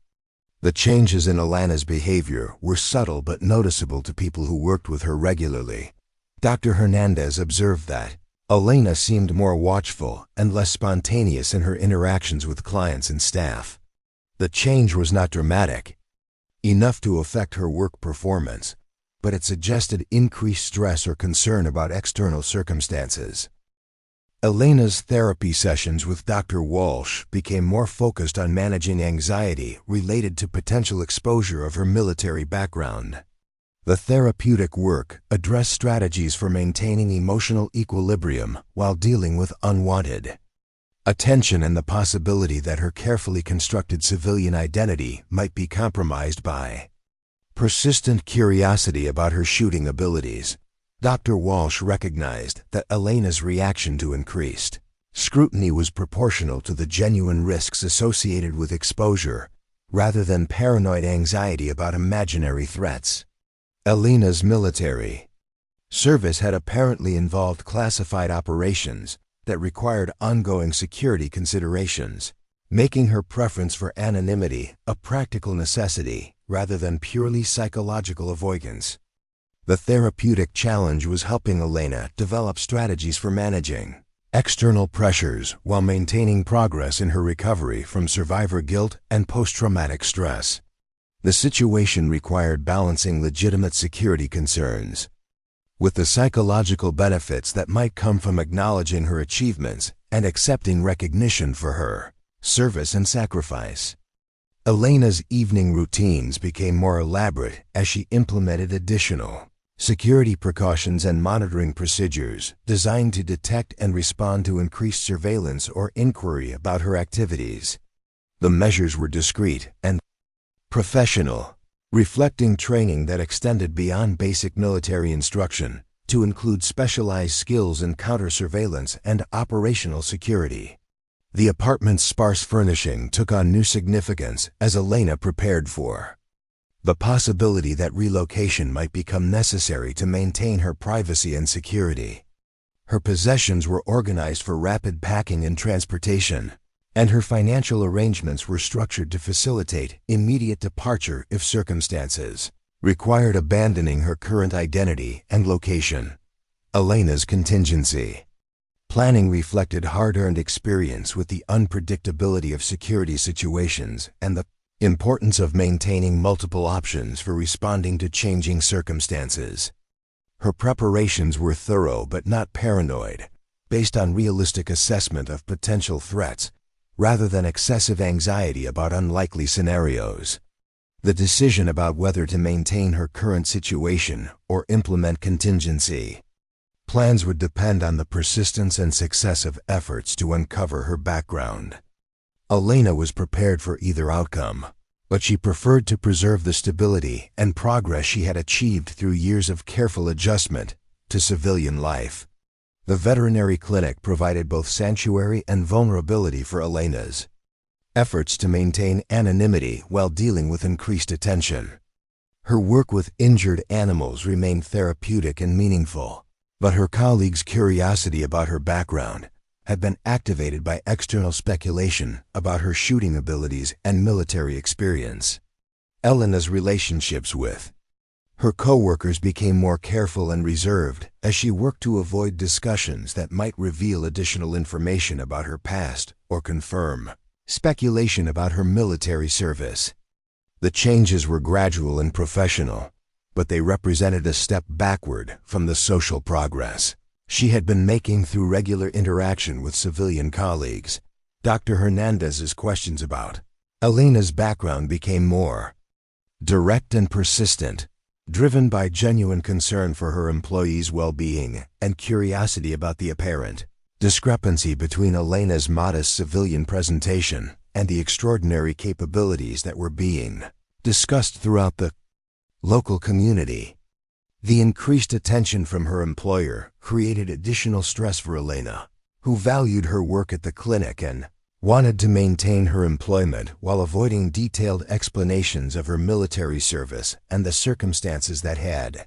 The changes in Elena's behavior were subtle but noticeable to people who worked with her regularly. Dr. Hernandez observed that Elena seemed more watchful and less spontaneous in her interactions with clients and staff. The change was not dramatic enough to affect her work performance, but it suggested increased stress or concern about external circumstances. Elena's therapy sessions with Dr. Walsh became more focused on managing anxiety related to potential exposure of her military background. The therapeutic work addressed strategies for maintaining emotional equilibrium while dealing with unwanted attention and the possibility that her carefully constructed civilian identity might be compromised by persistent curiosity about her shooting abilities. Dr. Walsh recognized that Elena's reaction to increased scrutiny was proportional to the genuine risks associated with exposure, rather than paranoid anxiety about imaginary threats. Elena's military service had apparently involved classified operations that required ongoing security considerations, making her preference for anonymity a practical necessity rather than purely psychological avoidance. The therapeutic challenge was helping Elena develop strategies for managing external pressures while maintaining progress in her recovery from survivor guilt and post-traumatic stress. The situation required balancing legitimate security concerns with the psychological benefits that might come from acknowledging her achievements and accepting recognition for her service and sacrifice. Elena's evening routines became more elaborate as she implemented additional security precautions and monitoring procedures designed to detect and respond to increased surveillance or inquiry about her activities. The measures were discreet and professional, reflecting training that extended beyond basic military instruction to include specialized skills in counter-surveillance and operational security. The apartment's sparse furnishing took on new significance as Elena prepared for the possibility that relocation might become necessary to maintain her privacy and security. Her possessions were organized for rapid packing and transportation, and her financial arrangements were structured to facilitate immediate departure if circumstances required abandoning her current identity and location. Elena's contingency planning reflected hard-earned experience with the unpredictability of security situations and the importance of maintaining multiple options for responding to changing circumstances. Her preparations were thorough but not paranoid, based on realistic assessment of potential threats rather than excessive anxiety about unlikely scenarios. The decision about whether to maintain her current situation or implement contingency plans would depend on the persistence and success of efforts to uncover her background. Elena was prepared for either outcome, but she preferred to preserve the stability and progress she had achieved through years of careful adjustment to civilian life. The veterinary clinic provided both sanctuary and vulnerability for Elena's efforts to maintain anonymity while dealing with increased attention. Her work with injured animals remained therapeutic and meaningful, but her colleagues' curiosity about her background had been activated by external speculation about her shooting abilities and military experience. Elena's relationships with her coworkers became more careful and reserved as she worked to avoid discussions that might reveal additional information about her past or confirm speculation about her military service. The changes were gradual and professional, but they represented a step backward from the social progress she had been making through regular interaction with civilian colleagues. Dr. Hernandez's questions about Elena's background became more direct and persistent, driven by genuine concern for her employees' well-being and curiosity about the apparent discrepancy between Elena's modest civilian presentation and the extraordinary capabilities that were being discussed throughout the local community. The increased attention from her employer created additional stress for Elena, who valued her work at the clinic and wanted to maintain her employment while avoiding detailed explanations of her military service and the circumstances that had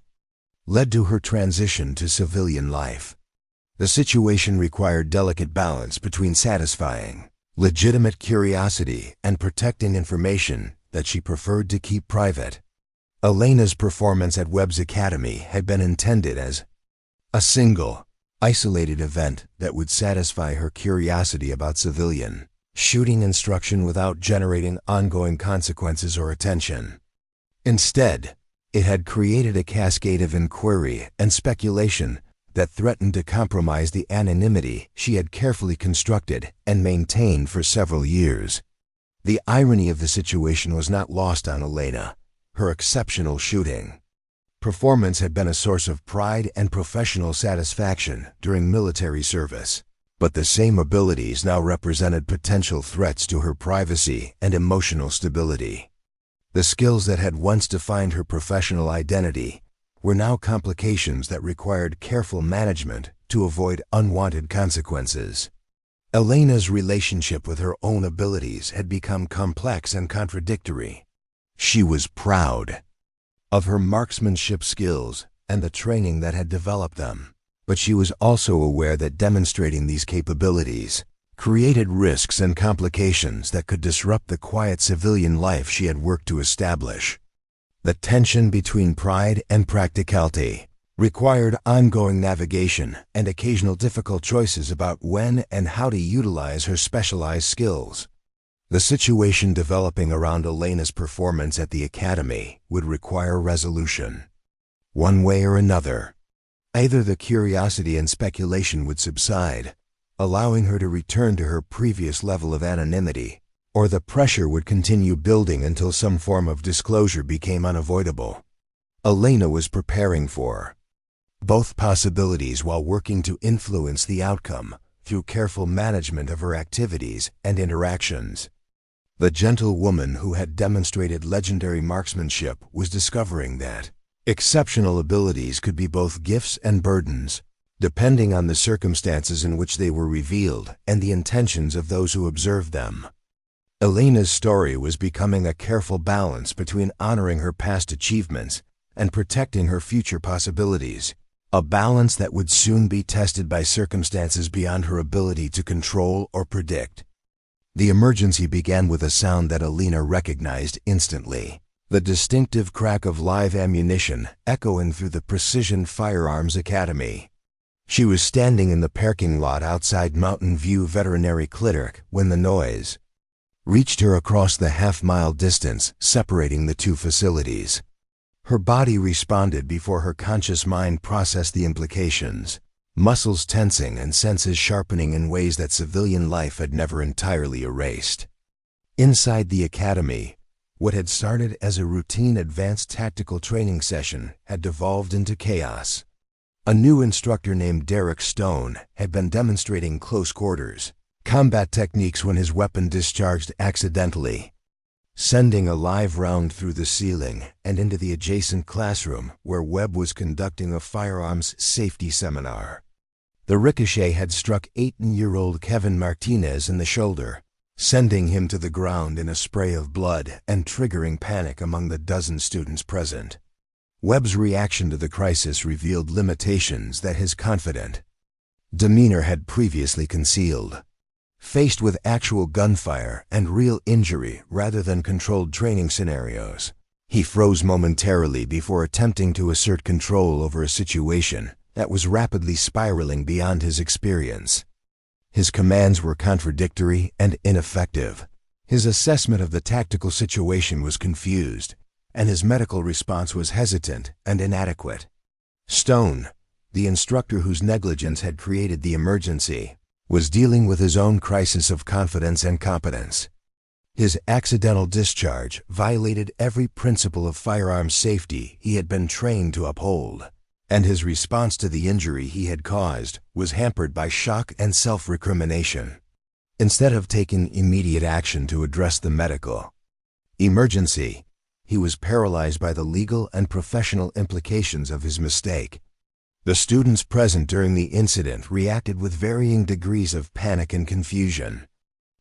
led to her transition to civilian life. The situation required delicate balance between satisfying legitimate curiosity and protecting information that she preferred to keep private. Elena's performance at Webb's Academy had been intended as a single, isolated event that would satisfy her curiosity about civilian shooting instruction without generating ongoing consequences or attention. Instead, it had created a cascade of inquiry and speculation that threatened to compromise the anonymity she had carefully constructed and maintained for several years. The irony of the situation was not lost on Elena. Her exceptional shooting performance had been a source of pride and professional satisfaction during military service, but the same abilities now represented potential threats to her privacy and emotional stability. The skills that had once defined her professional identity were now complications that required careful management to avoid unwanted consequences. Elena's relationship with her own abilities had become complex and contradictory. She was proud of her marksmanship skills and the training that had developed them, but she was also aware that demonstrating these capabilities created risks and complications that could disrupt the quiet civilian life she had worked to establish. The tension between pride and practicality required ongoing navigation and occasional difficult choices about when and how to utilize her specialized skills. The situation developing around Elena's performance at the Academy would require resolution. One way or another, either the curiosity and speculation would subside, allowing her to return to her previous level of anonymity, or the pressure would continue building until some form of disclosure became unavoidable. Elena was preparing for both possibilities while working to influence the outcome through careful management of her activities and interactions. The gentle woman who had demonstrated legendary marksmanship was discovering that exceptional abilities could be both gifts and burdens, depending on the circumstances in which they were revealed and the intentions of those who observed them. Elena's story was becoming a careful balance between honoring her past achievements and protecting her future possibilities, a balance that would soon be tested by circumstances beyond her ability to control or predict. The emergency began with a sound that Elena recognized instantly, the distinctive crack of live ammunition echoing through the Precision Firearms Academy. She was standing in the parking lot outside Mountain View Veterinary Clinic when the noise reached her across the half-mile distance separating the two facilities. Her body responded before her conscious mind processed the implications, muscles tensing and senses sharpening in ways that civilian life had never entirely erased. Inside the academy, what had started as a routine advanced tactical training session had devolved into chaos. A new instructor named Derek Stone had been demonstrating close quarters combat techniques when his weapon discharged accidentally, sending a live round through the ceiling and into the adjacent classroom where Webb was conducting a firearms safety seminar. The ricochet had struck 18-year-old Kevin Martinez in the shoulder, sending him to the ground in a spray of blood and triggering panic among the dozen students present. Webb's reaction to the crisis revealed limitations that his confident demeanor had previously concealed. Faced with actual gunfire and real injury rather than controlled training scenarios, he froze momentarily before attempting to assert control over a situation that was rapidly spiraling beyond his experience. His commands were contradictory and ineffective. His assessment of the tactical situation was confused, and his medical response was hesitant and inadequate. Stone, the instructor whose negligence had created the emergency, was dealing with his own crisis of confidence and competence. His accidental discharge violated every principle of firearms safety he had been trained to uphold, and his response to the injury he had caused was hampered by shock and self-recrimination. Instead of taking immediate action to address the medical emergency, he was paralyzed by the legal and professional implications of his mistake. The students present during the incident reacted with varying degrees of panic and confusion.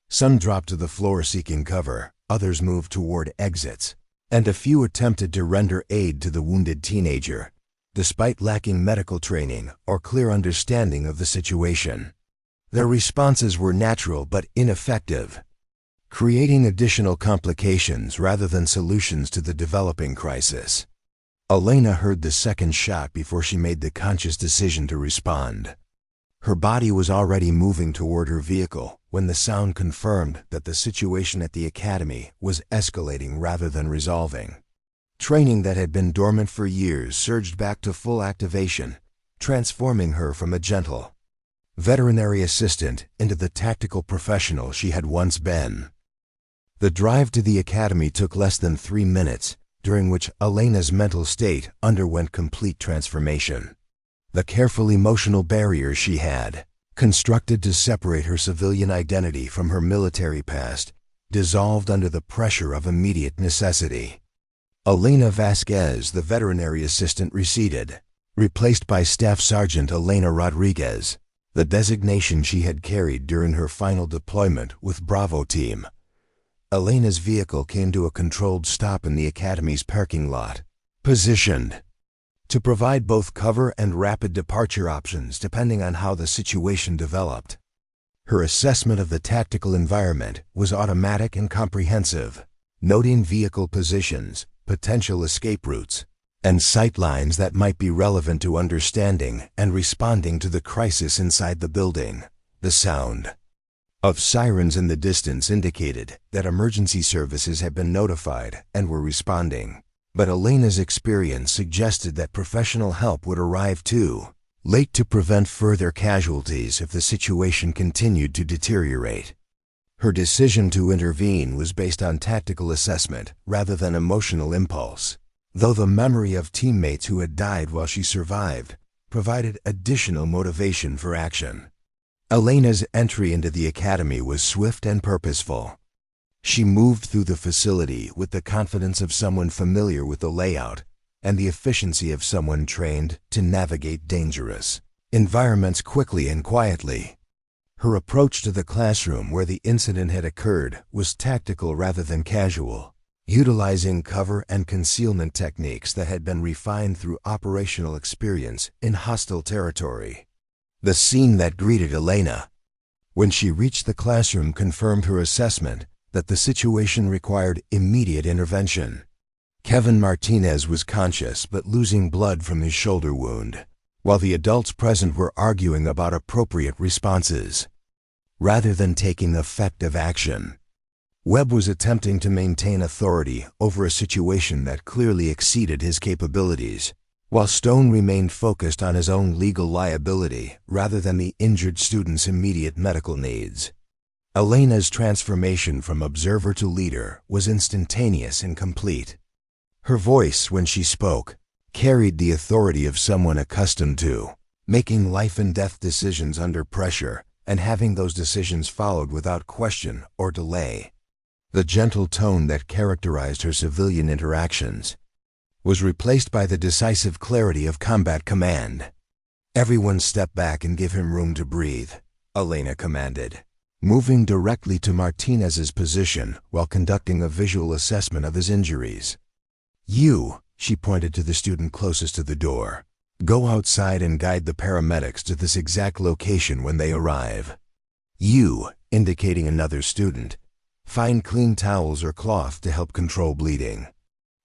Some dropped to the floor seeking cover, others moved toward exits, and a few attempted to render aid to the wounded teenager, despite lacking medical training or clear understanding of the situation. Their responses were natural but ineffective, creating additional complications rather than solutions to the developing crisis. Elena heard the second shot before she made the conscious decision to respond. Her body was already moving toward her vehicle when the sound confirmed that the situation at the academy was escalating rather than resolving. Training that had been dormant for years surged back to full activation, transforming her from a gentle veterinary assistant into the tactical professional she had once been. The drive to the academy took less than 3 minutes, during which Elena's mental state underwent complete transformation. The careful emotional barriers she had constructed to separate her civilian identity from her military past dissolved under the pressure of immediate necessity. Elena Vasquez, the veterinary assistant, receded, replaced by Staff Sergeant Elena Rodriguez, the designation she had carried during her final deployment with Bravo Team. Elena's vehicle came to a controlled stop in the academy's parking lot, positioned to provide both cover and rapid departure options depending on how the situation developed. Her assessment of the tactical environment was automatic and comprehensive, noting vehicle positions, potential escape routes, and sight lines that might be relevant to understanding and responding to the crisis inside the building. The sound of sirens in the distance indicated that emergency services had been notified and were responding, but Elena's experience suggested that professional help would arrive too late to prevent further casualties if the situation continued to deteriorate. Her decision to intervene was based on tactical assessment rather than emotional impulse, though the memory of teammates who had died while she survived provided additional motivation for action. Elena's entry into the academy was swift and purposeful. She moved through the facility with the confidence of someone familiar with the layout and the efficiency of someone trained to navigate dangerous environments quickly and quietly. Her approach to the classroom where the incident had occurred was tactical rather than casual, utilizing cover and concealment techniques that had been refined through operational experience in hostile territory. The scene that greeted Elena when she reached the classroom confirmed her assessment that the situation required immediate intervention. Kevin Martinez was conscious but losing blood from his shoulder wound, while the adults present were arguing about appropriate responses. Rather than taking effective action, Webb was attempting to maintain authority over a situation that clearly exceeded his capabilities, while Stone remained focused on his own legal liability rather than the injured student's immediate medical needs. Elena's transformation from observer to leader was instantaneous and complete. Her voice, when she spoke, carried the authority of someone accustomed to making life-and-death decisions under pressure and having those decisions followed without question or delay. The gentle tone that characterized her civilian interactions was replaced by the decisive clarity of combat command. "Everyone step back and give him room to breathe," Elena commanded, moving directly to Martinez's position while conducting a visual assessment of his injuries. "You," she pointed to the student closest to the door, "go outside and guide the paramedics to this exact location when they arrive. You," indicating another student, "find clean towels or cloth to help control bleeding."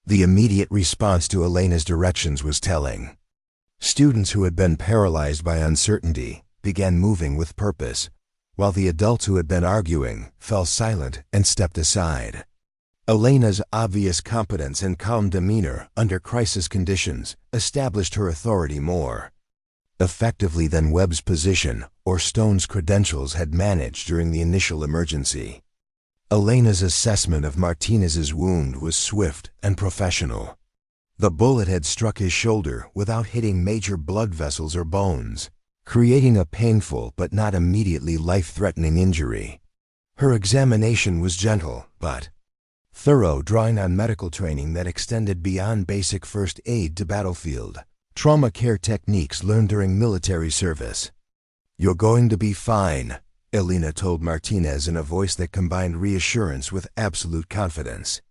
The immediate response to Elena's directions was telling. Students who had been paralyzed by uncertainty began moving with purpose, while the adults who had been arguing fell silent and stepped aside. Elena's obvious competence and calm demeanor under crisis conditions established her authority more effectively than Webb's position or Stone's credentials had managed during the initial emergency. Elena's assessment of Martinez's wound was swift and professional. The bullet had struck his shoulder without hitting major blood vessels or bones, creating a painful but not immediately life-threatening injury. Her examination was gentle but thorough, drawing on medical training that extended beyond basic first aid to battlefield trauma care techniques learned during military service. "You're going to be fine," Elena told Martinez in a voice that combined reassurance with absolute confidence.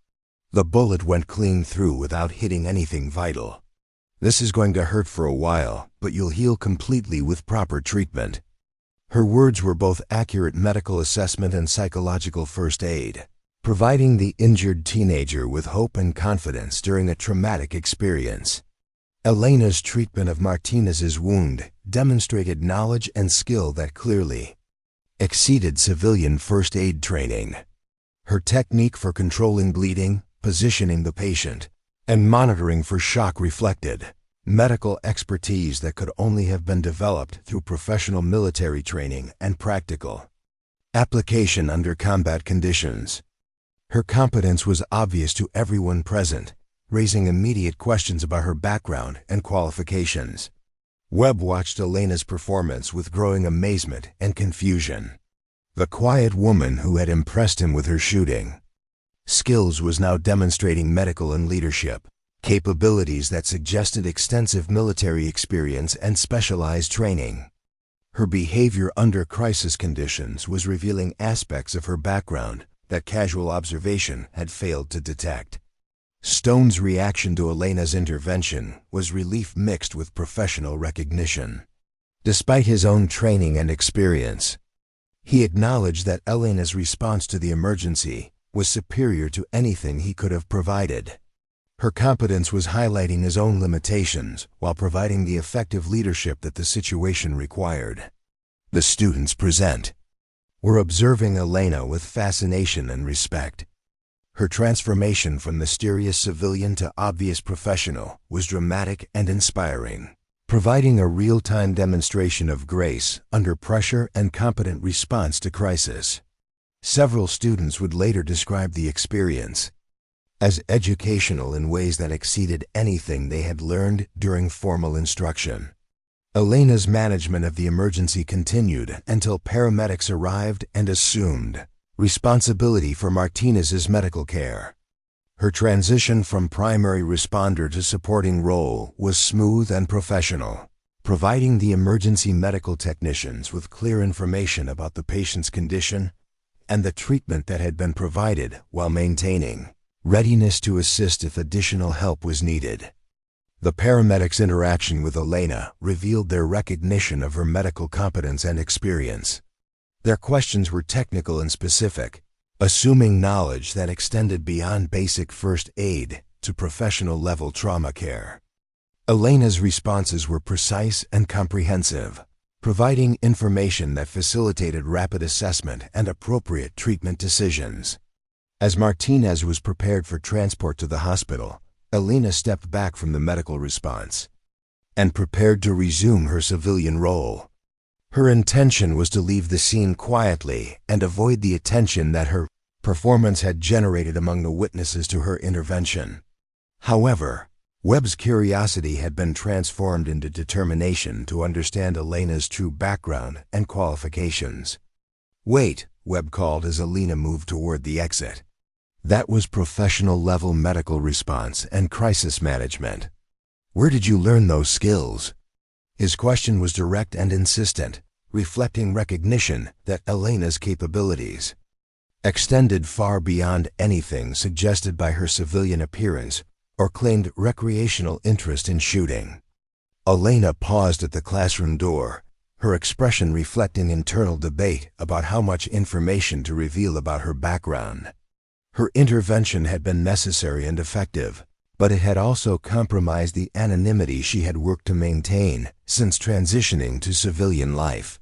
"The bullet went clean through without hitting anything vital. This is going to hurt for a while, but you'll heal completely with proper treatment." Her words were both accurate medical assessment and psychological first aid, providing the injured teenager with hope and confidence during a traumatic experience. Elena's treatment of Martinez's wound demonstrated knowledge and skill that clearly exceeded civilian first aid training. Her technique for controlling bleeding, positioning the patient, and monitoring for shock reflected medical expertise that could only have been developed through professional military training and practical application under combat conditions. Her competence was obvious to everyone present, raising immediate questions about her background and qualifications. Webb watched Elena's performance with growing amazement and confusion. The quiet woman who had impressed him with her shooting skills was now demonstrating medical and leadership capabilities that suggested extensive military experience and specialized training. Her behavior under crisis conditions was revealing aspects of her background that casual observation had failed to detect. Stone's reaction to Elena's intervention was relief mixed with professional recognition. Despite his own training and experience, he acknowledged that Elena's response to the emergency was superior to anything he could have provided. Her competence was highlighting his own limitations while providing the effective leadership that the situation required. The students present were observing Elena with fascination and respect. Her transformation from mysterious civilian to obvious professional was dramatic and inspiring, providing a real-time demonstration of grace under pressure and competent response to crisis. Several students would later describe the experience as educational in ways that exceeded anything they had learned during formal instruction. Elena's management of the emergency continued until paramedics arrived and assumed responsibility for Martinez's medical care. Her transition from primary responder to supporting role was smooth and professional. providing the emergency medical technicians with clear information about the patient's condition and the treatment that had been provided while maintaining readiness to assist if additional help was needed. The paramedics' interaction with Elena revealed their recognition of her medical competence and experience. Their questions were technical and specific, assuming knowledge that extended beyond basic first aid to professional-level trauma care. Elena's responses were precise and comprehensive, providing information that facilitated rapid assessment and appropriate treatment decisions. As Martinez was prepared for transport to the hospital, Elena stepped back from the medical response and prepared to resume her civilian role. Her intention was to leave the scene quietly and avoid the attention that her performance had generated among the witnesses to her intervention. However, Webb's curiosity had been transformed into determination to understand Elena's true background and qualifications. "Wait," Webb called as Elena moved toward the exit. That was professional-level medical response and crisis management. "Where did you learn those skills?" His question was direct and insistent, reflecting recognition that Elena's capabilities extended far beyond anything suggested by her civilian appearance or claimed recreational interest in shooting. Elena paused at the classroom door, her expression reflecting internal debate about how much information to reveal about her background. Her intervention had been necessary and effective, but it had also compromised the anonymity she had worked to maintain since transitioning to civilian life.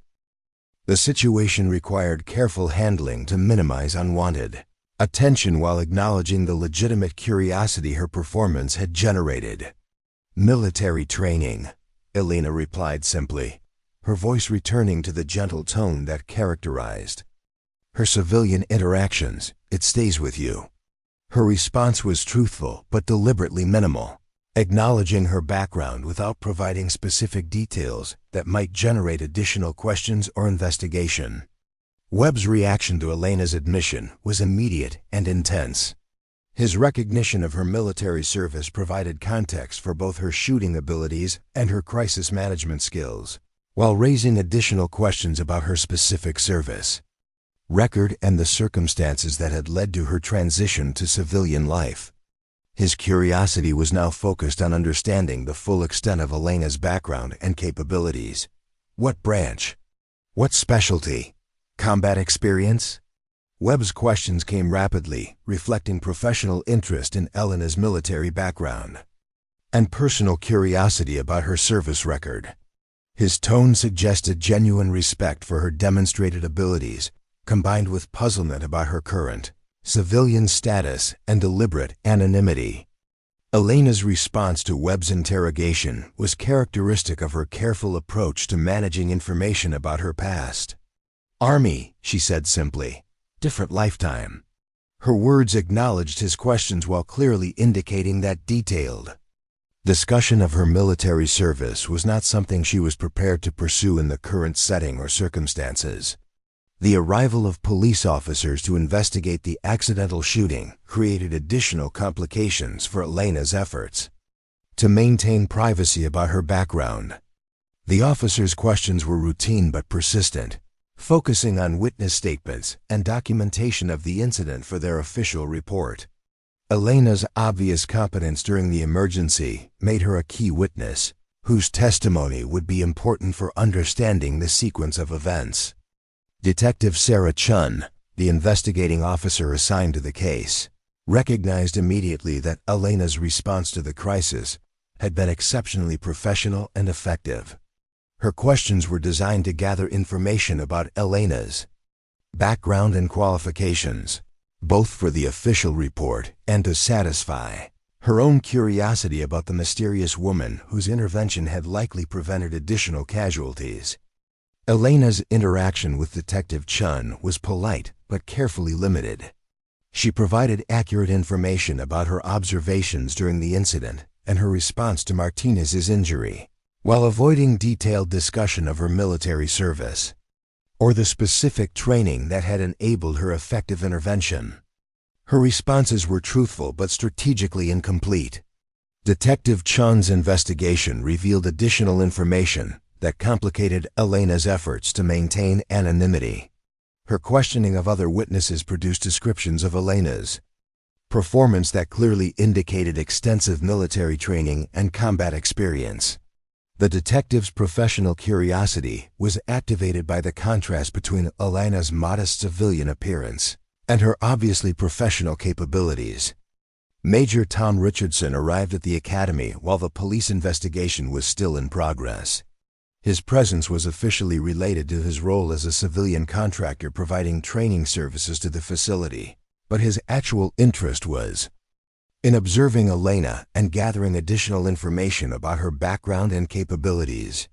The situation required careful handling to minimize unwanted attention while acknowledging the legitimate curiosity her performance had generated. "Military training," Elena replied simply, her voice returning to the gentle tone that characterized her civilian interactions. "It stays with you." Her response was truthful but deliberately minimal, acknowledging her background without providing specific details that might generate additional questions or investigation. Webb's reaction to Elena's admission was immediate and intense. His recognition of her military service provided context for both her shooting abilities and her crisis management skills, while raising additional questions about her specific service record and the circumstances that had led to her transition to civilian life. His curiosity was now focused on understanding the full extent of Elena's background and capabilities. What branch? What specialty? Combat experience? Webb's questions came rapidly, reflecting professional interest in Elena's military background and personal curiosity about her service record. His tone suggested genuine respect for her demonstrated abilities, combined with puzzlement about her current civilian status and deliberate anonymity. Elena's response to Webb's interrogation was characteristic of her careful approach to managing information about her past. "Army," she said simply. "Different lifetime." Her words acknowledged his questions while clearly indicating that detailed discussion of her military service was not something she was prepared to pursue in the current setting or circumstances. The arrival of police officers to investigate the accidental shooting created additional complications for Elena's efforts to maintain privacy about her background. The officers' questions were routine but persistent, focusing on witness statements and documentation of the incident for their official report. Elena's obvious competence during the emergency made her a key witness, whose testimony would be important for understanding the sequence of events. Detective Sarah Chun, the investigating officer assigned to the case, recognized immediately that Elena's response to the crisis had been exceptionally professional and effective. Her questions were designed to gather information about Elena's background and qualifications, both for the official report and to satisfy her own curiosity about the mysterious woman whose intervention had likely prevented additional casualties. Elena's interaction with Detective Chun was polite but carefully limited. She provided accurate information about her observations during the incident and her response to Martinez's injury, while avoiding detailed discussion of her military service or the specific training that had enabled her effective intervention. Her responses were truthful but strategically incomplete. Detective Chun's investigation revealed additional information that complicated Elena's efforts to maintain anonymity. Her questioning of other witnesses produced descriptions of Elena's performance that clearly indicated extensive military training and combat experience. The detective's professional curiosity was activated by the contrast between Elena's modest civilian appearance and her obviously professional capabilities. Major Tom Richardson arrived at the academy while the police investigation was still in progress. His presence was officially related to his role as a civilian contractor providing training services to the facility, but his actual interest was in observing Elena and gathering additional information about her background and capabilities.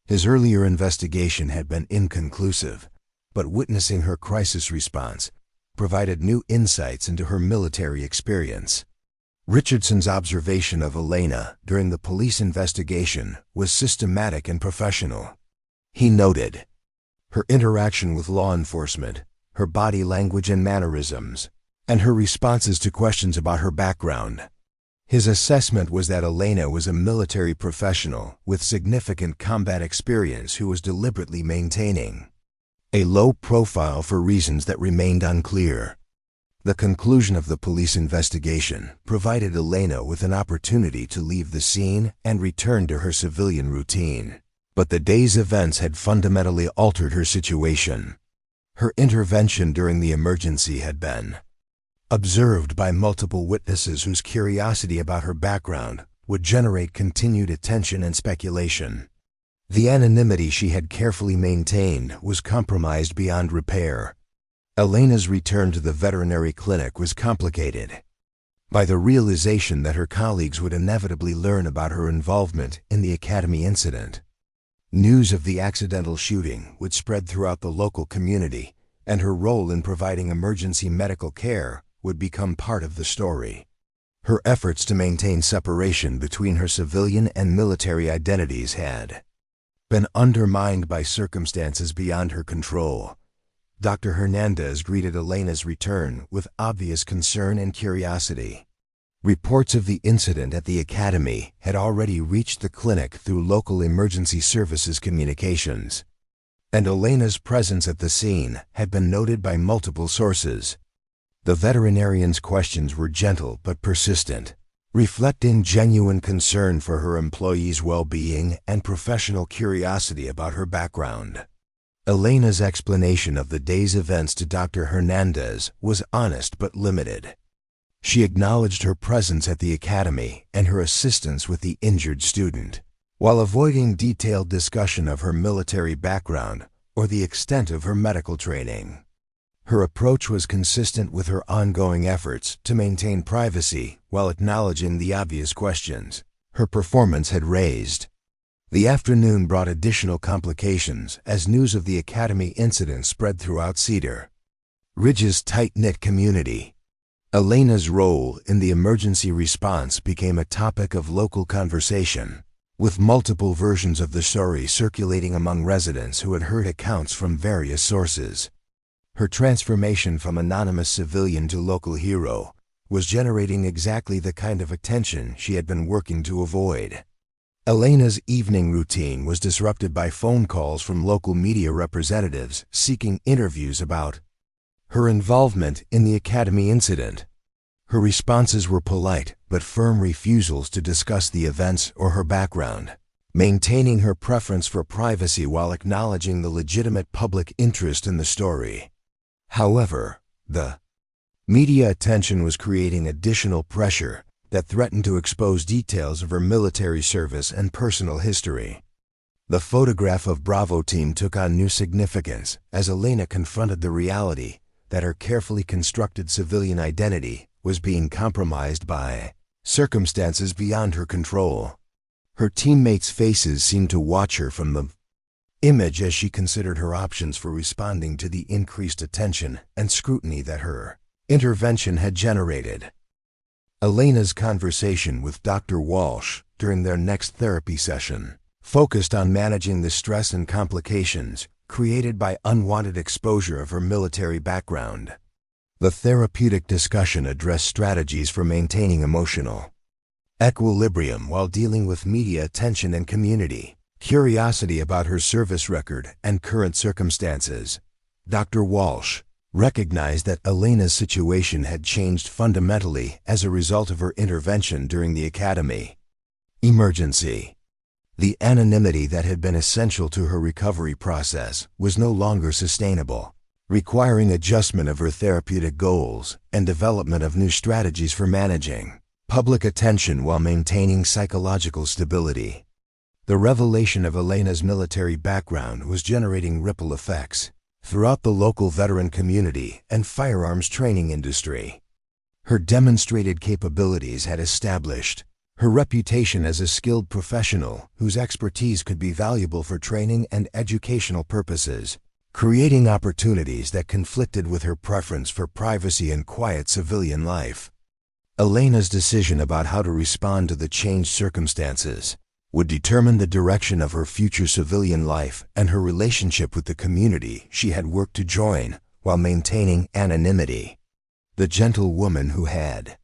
His earlier investigation had been inconclusive, but witnessing her crisis response provided new insights into her military experience. Richardson's observation of Elena during the police investigation was systematic and professional. He noted her interaction with law enforcement, her body language and mannerisms, and her responses to questions about her background. His assessment was that Elena was a military professional with significant combat experience who was deliberately maintaining a low profile for reasons that remained unclear. The conclusion of the police investigation provided Elena with an opportunity to leave the scene and return to her civilian routine. But the day's events had fundamentally altered her situation. Her intervention during the emergency had been observed by multiple witnesses whose curiosity about her background would generate continued attention and speculation. The anonymity she had carefully maintained was compromised beyond repair. Elena's return to the veterinary clinic was complicated by the realization that her colleagues would inevitably learn about her involvement in the academy incident. News of the accidental shooting would spread throughout the local community, and her role in providing emergency medical care would become part of the story. Her efforts to maintain separation between her civilian and military identities had been undermined by circumstances beyond her control. Dr. Hernandez greeted Elena's return with obvious concern and curiosity. Reports of the incident at the academy had already reached the clinic through local emergency services communications, and Elena's presence at the scene had been noted by multiple sources. The veterinarian's questions were gentle but persistent, reflecting genuine concern for her employees' well-being and professional curiosity about her background. Elena's explanation of the day's events to Dr. Hernandez was honest but limited. She acknowledged her presence at the academy and her assistance with the injured student, while avoiding detailed discussion of her military background or the extent of her medical training. Her approach was consistent with her ongoing efforts to maintain privacy while acknowledging the obvious questions her performance had raised. The afternoon brought additional complications as news of the academy incident spread throughout Cedar Ridge's tight-knit community. Elena's role in the emergency response became a topic of local conversation, with multiple versions of the story circulating among residents who had heard accounts from various sources. Her transformation from anonymous civilian to local hero was generating exactly the kind of attention she had been working to avoid. Elena's evening routine was disrupted by phone calls from local media representatives seeking interviews about her involvement in the academy incident. Her responses were polite but firm refusals to discuss the events or her background, maintaining her preference for privacy while acknowledging the legitimate public interest in the story. However, the media attention was creating additional pressure that threatened to expose details of her military service and personal history. The photograph of Bravo team took on new significance as Elena confronted the reality that her carefully constructed civilian identity was being compromised by circumstances beyond her control. Her teammates' faces seemed to watch her from the image as she considered her options for responding to the increased attention and scrutiny that her intervention had generated. Elena's conversation with Dr. Walsh during their next therapy session focused on managing the stress and complications created by unwanted exposure of her military background. The therapeutic discussion addressed strategies for maintaining emotional equilibrium while dealing with media attention and community, curiosity about her service record and current circumstances. Dr. Walsh recognized that Elena's situation had changed fundamentally as a result of her intervention during the academy. Emergency. The anonymity that had been essential to her recovery process was no longer sustainable, requiring adjustment of her therapeutic goals and development of new strategies for managing public attention while maintaining psychological stability. The revelation of Elena's military background was generating ripple effects throughout the local veteran community and firearms training industry. Her demonstrated capabilities had established her reputation as a skilled professional whose expertise could be valuable for training and educational purposes, creating opportunities that conflicted with her preference for privacy and quiet civilian life. Elena's decision about how to respond to the changed circumstances would determine the direction of her future civilian life and her relationship with the community she had worked to join while maintaining anonymity. The gentle woman who had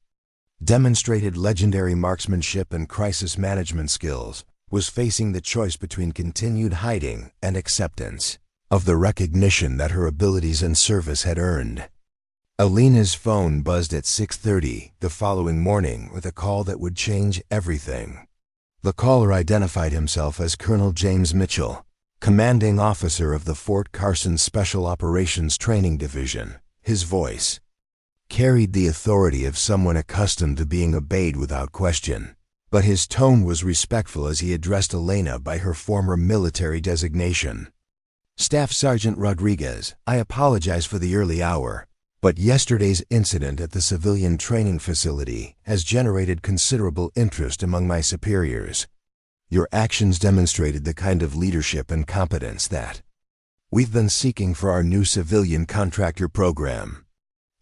demonstrated legendary marksmanship and crisis management skills was facing the choice between continued hiding and acceptance of the recognition that her abilities and service had earned. Elena's phone buzzed at 6:30 the following morning with a call that would change everything. The caller identified himself as Colonel James Mitchell, commanding officer of the Fort Carson Special Operations Training Division. His voice carried the authority of someone accustomed to being obeyed without question, but his tone was respectful as he addressed Elena by her former military designation. Staff Sergeant Rodriguez, I apologize for the early hour, but yesterday's incident at the civilian training facility has generated considerable interest among my superiors. Your actions demonstrated the kind of leadership and competence that we've been seeking for our new civilian contractor program.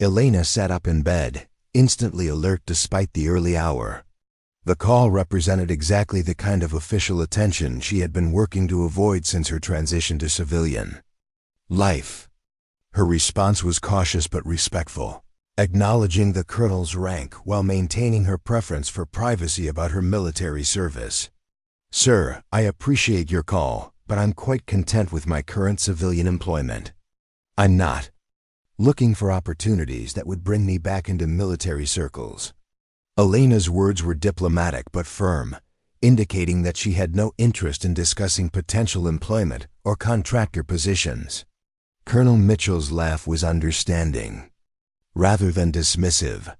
Elena sat up in bed, instantly alert despite the early hour. The call represented exactly the kind of official attention she had been working to avoid since her transition to civilian life. Her response was cautious but respectful, acknowledging the colonel's rank while maintaining her preference for privacy about her military service. Sir, I appreciate your call, but I'm quite content with my current civilian employment. I'm not looking for opportunities that would bring me back into military circles. Elena's words were diplomatic but firm, indicating that she had no interest in discussing potential employment or contractor positions. Colonel Mitchell's laugh was understanding, rather than dismissive.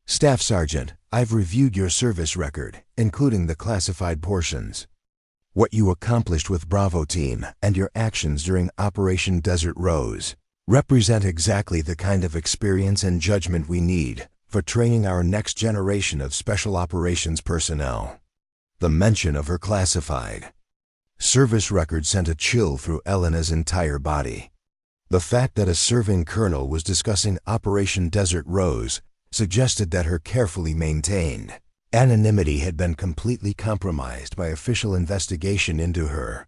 Staff Sergeant, I've reviewed your service record, including the classified portions. What you accomplished with Bravo Team and your actions during Operation Desert Rose represent exactly the kind of experience and judgment we need for training our next generation of special operations personnel. The mention of her classified service record sent a chill through Elena's entire body. The fact that a serving colonel was discussing Operation Desert Rose suggested that her carefully maintained anonymity had been completely compromised by official investigation into her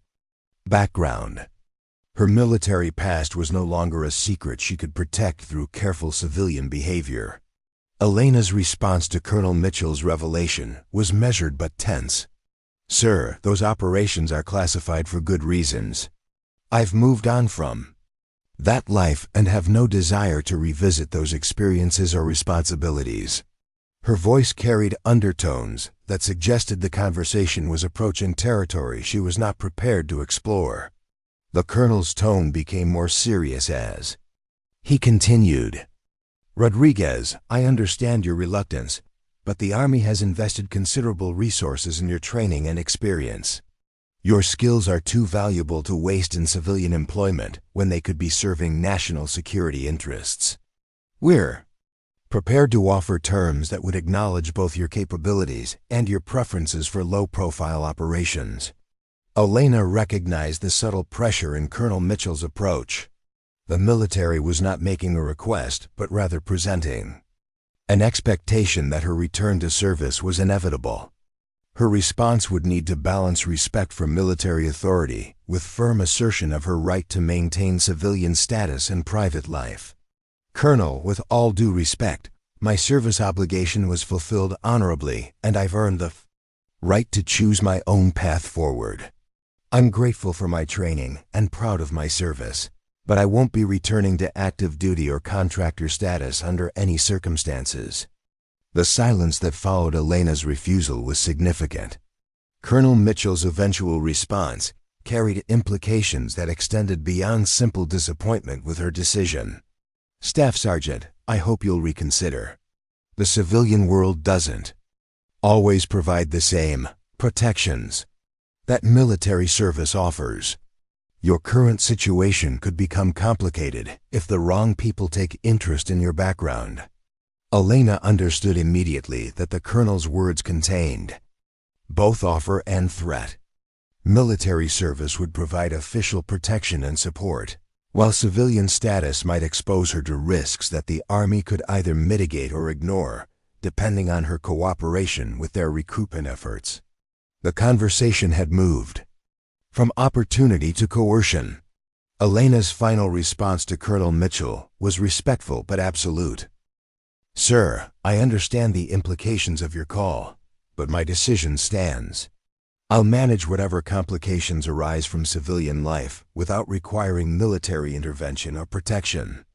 background. Her military past was no longer a secret she could protect through careful civilian behavior. Elena's response to Colonel Mitchell's revelation was measured but tense. Sir, those operations are classified for good reasons. I've moved on from that life and have no desire to revisit those experiences or responsibilities. Her voice carried undertones that suggested the conversation was approaching territory she was not prepared to explore. The colonel's tone became more serious as he continued, Rodriguez, I understand your reluctance, but the Army has invested considerable resources in your training and experience. Your skills are too valuable to waste in civilian employment when they could be serving national security interests. We're prepared to offer terms that would acknowledge both your capabilities and your preferences for low-profile operations. Elena recognized the subtle pressure in Colonel Mitchell's approach. The military was not making a request, but rather presenting an expectation that her return to service was inevitable. Her response would need to balance respect for military authority with firm assertion of her right to maintain civilian status and private life. Colonel, with all due respect, My service obligation was fulfilled honorably, and I've earned the right to choose my own path forward. I'm grateful for my training and proud of my service, but I won't be returning to active duty or contractor status under any circumstances." The silence that followed Elena's refusal was significant. Colonel Mitchell's eventual response carried implications that extended beyond simple disappointment with her decision. "Staff Sergeant, I hope you'll reconsider. The civilian world doesn't always provide the same protections that military service offers. Your current situation could become complicated if the wrong people take interest in your background." Elena understood immediately that the colonel's words contained both offer and threat. Military service would provide official protection and support, while civilian status might expose her to risks that the Army could either mitigate or ignore, depending on her cooperation with their recruitment efforts. The conversation had moved from opportunity to coercion. Elena's final response to Colonel Mitchell was respectful but absolute. "Sir, I understand the implications of your call, but my decision stands. I'll manage whatever complications arise from civilian life without requiring military intervention or protection."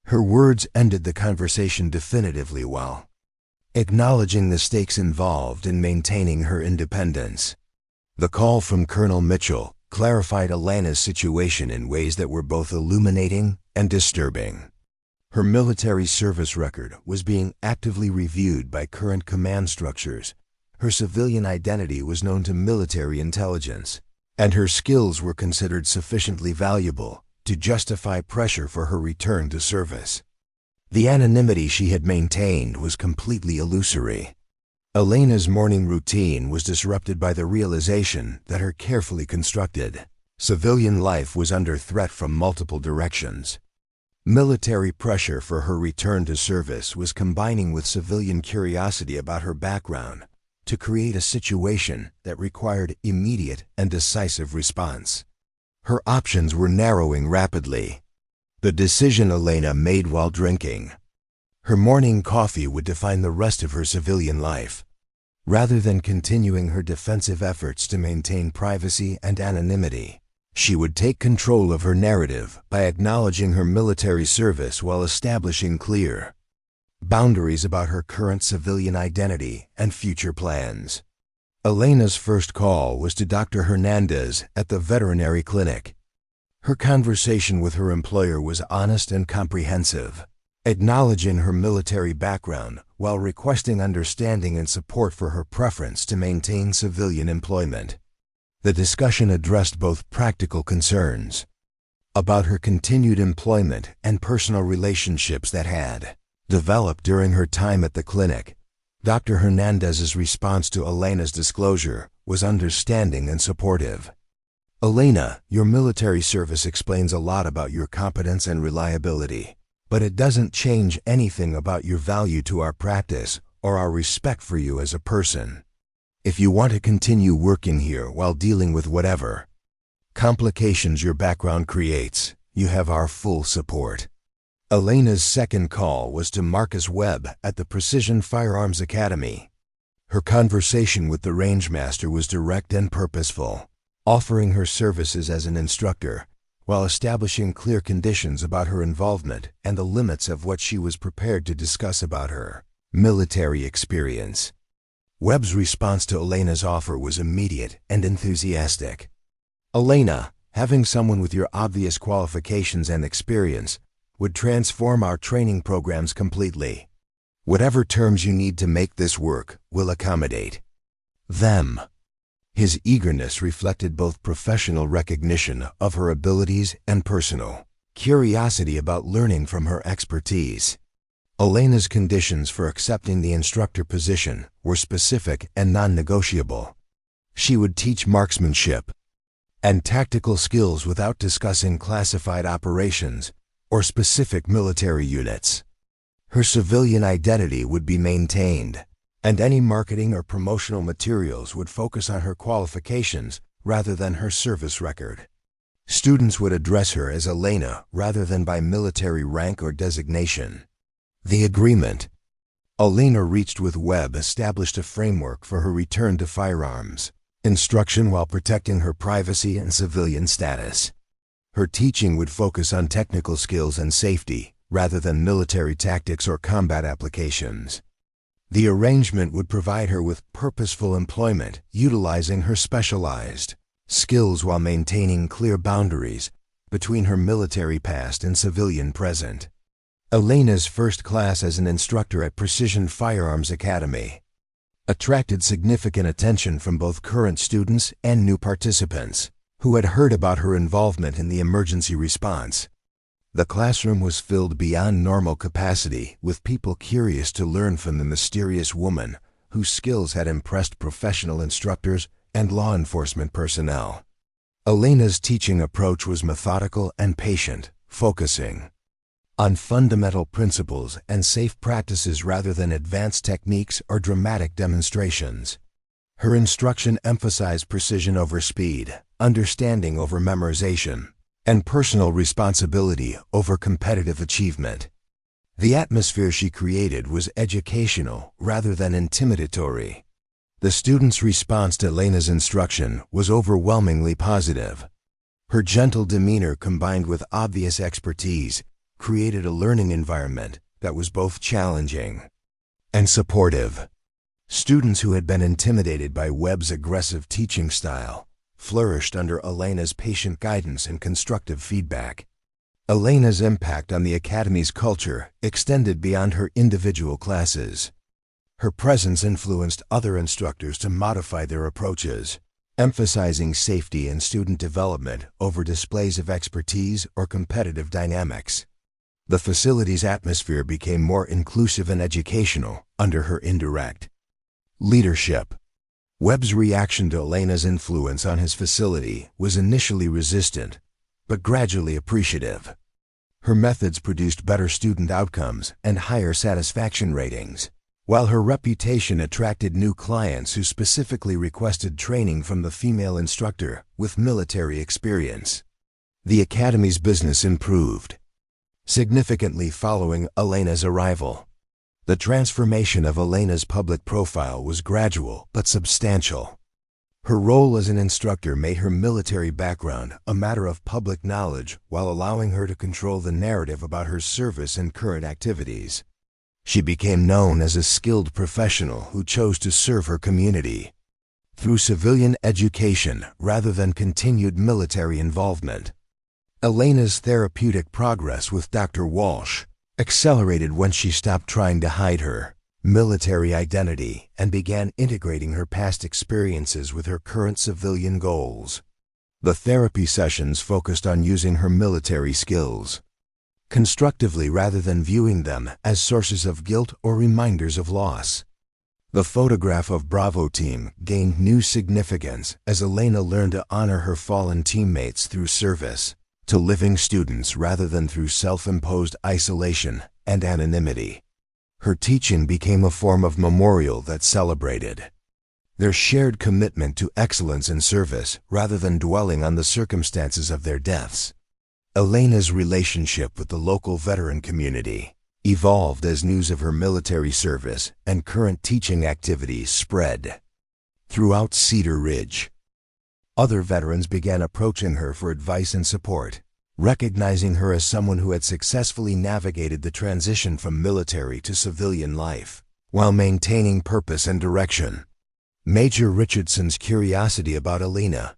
Her words ended the conversation definitively while acknowledging the stakes involved in maintaining her independence. The call from Colonel Mitchell clarified Elena's situation in ways that were both illuminating and disturbing. Her military service record was being actively reviewed by current command structures. Her civilian identity was known to military intelligence, and her skills were considered sufficiently valuable to justify pressure for her return to service. The anonymity she had maintained was completely illusory. Elena's morning routine was disrupted by the realization that her carefully constructed civilian life was under threat from multiple directions. Military pressure for her return to service was combining with civilian curiosity about her background to create a situation that required immediate and decisive response. Her options were narrowing rapidly. The decision Elena made while drinking her morning coffee would define the rest of her civilian life. Rather than continuing her defensive efforts to maintain privacy and anonymity, she would take control of her narrative by acknowledging her military service while establishing clear boundaries about her current civilian identity and future plans. Elena's first call was to Dr. Hernandez at the veterinary clinic. Her conversation with her employer was honest and comprehensive, acknowledging her military background while requesting understanding and support for her preference to maintain civilian employment. The discussion addressed both practical concerns about her continued employment and personal relationships that had developed during her time at the clinic. Dr. Hernandez's response to Elena's disclosure was understanding and supportive. "Elena, your military service explains a lot about your competence and reliability, but it doesn't change anything about your value to our practice or our respect for you as a person. If you want to continue working here while dealing with whatever complications your background creates, you have our full support." Elena's second call was to Webb at the Precision Firearms Academy. Her conversation with the rangemaster was direct and purposeful, offering her services as an instructor while establishing clear conditions about her involvement and the limits of what she was prepared to discuss about her military experience. Webb's response to Elena's offer was immediate and enthusiastic. "Elena, having someone with your obvious qualifications and experience would transform our training programs completely. Whatever terms you need to make this work, we'll accommodate them." His eagerness reflected both professional recognition of her abilities and personal curiosity about learning from her expertise. Elena's conditions for accepting the instructor position were specific and non-negotiable. She would teach marksmanship and tactical skills without discussing classified operations or specific military units. Her civilian identity would be maintained, and any marketing or promotional materials would focus on her qualifications rather than her service record. Students would address her as Elena rather than by military rank or designation. The agreement Elena reached with Webb established a framework for her return to firearms instruction while protecting her privacy and civilian status. Her teaching would focus on technical skills and safety, rather than military tactics or combat applications. The arrangement would provide her with purposeful employment, utilizing her specialized skills while maintaining clear boundaries between her military past and civilian present. Elena's first class as an instructor at Precision Firearms Academy attracted significant attention from both current students and new participants who had heard about her involvement in the emergency response. The classroom was filled beyond normal capacity with people curious to learn from the mysterious woman whose skills had impressed professional instructors and law enforcement personnel. Elena's teaching approach was methodical and patient, focusing on fundamental principles and safe practices rather than advanced techniques or dramatic demonstrations. Her instruction emphasized precision over speed, understanding over memorization, and personal responsibility over competitive achievement. The atmosphere she created was educational rather than intimidatory. The students' response to Elena's instruction was overwhelmingly positive. Her gentle demeanor combined with obvious expertise created a learning environment that was both challenging and supportive. Students who had been intimidated by Webb's aggressive teaching style flourished under Elena's patient guidance and constructive feedback. Elena's impact on the Academy's culture extended beyond her individual classes. Her presence influenced other instructors to modify their approaches, emphasizing safety and student development over displays of expertise or competitive dynamics. The facility's atmosphere became more inclusive and educational under her indirect leadership. Webb's reaction to Elena's influence on his facility was initially resistant, but gradually appreciative. Her methods produced better student outcomes and higher satisfaction ratings, while her reputation attracted new clients who specifically requested training from the female instructor with military experience. The Academy's business improved significantly following Elena's arrival. The transformation of Elena's public profile was gradual but substantial. Her role as an instructor made her military background a matter of public knowledge while allowing her to control the narrative about her service and current activities. She became known as a skilled professional who chose to serve her community through civilian education rather than continued military involvement. Elena's therapeutic progress with Dr. Walsh accelerated when she stopped trying to hide her military identity and began integrating her past experiences with her current civilian goals. The therapy sessions focused on using her military skills constructively rather than viewing them as sources of guilt or reminders of loss. The photograph of Bravo Team gained new significance as Elena learned to honor her fallen teammates through service to living students rather than through self-imposed isolation and anonymity. Her teaching became a form of memorial that celebrated their shared commitment to excellence in service rather than dwelling on the circumstances of their deaths. Elena's relationship with the local veteran community evolved as news of her military service and current teaching activities spread throughout Cedar Ridge. Other veterans began approaching her for advice and support, recognizing her as someone who had successfully navigated the transition from military to civilian life while maintaining purpose and direction. Major Richardson's curiosity about Elena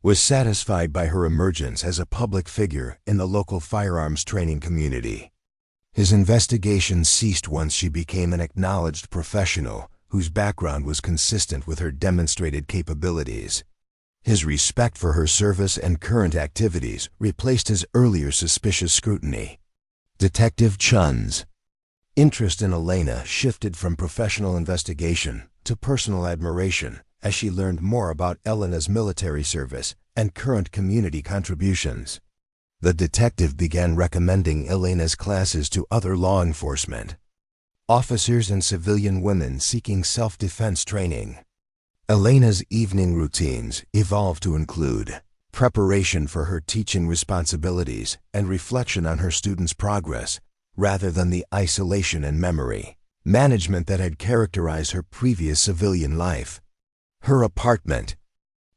was satisfied by her emergence as a public figure in the local firearms training community. His investigation ceased once she became an acknowledged professional whose background was consistent with her demonstrated capabilities. His respect for her service and current activities replaced his earlier suspicious scrutiny. Detective Chun's interest in Elena shifted from professional investigation to personal admiration as she learned more about Elena's military service and current community contributions. The detective began recommending Elena's classes to other law enforcement officers and civilian women seeking self-defense training. Elena's evening routines evolved to include preparation for her teaching responsibilities and reflection on her students' progress, rather than the isolation and memory management that had characterized her previous civilian life. Her apartment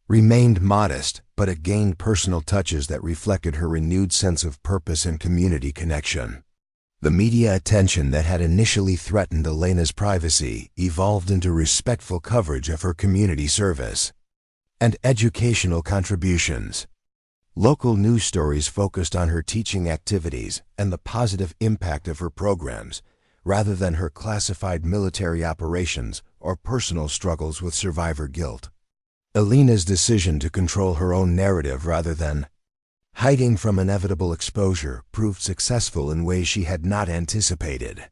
remained modest, but it gained personal touches that reflected her renewed sense of purpose and community connection. The media attention that had initially threatened Elena's privacy evolved into respectful coverage of her community service and educational contributions. Local news stories focused on her teaching activities and the positive impact of her programs, rather than her classified military operations or personal struggles with survivor guilt. Elena's decision to control her own narrative rather than hiding from inevitable exposure proved successful in ways she had not anticipated.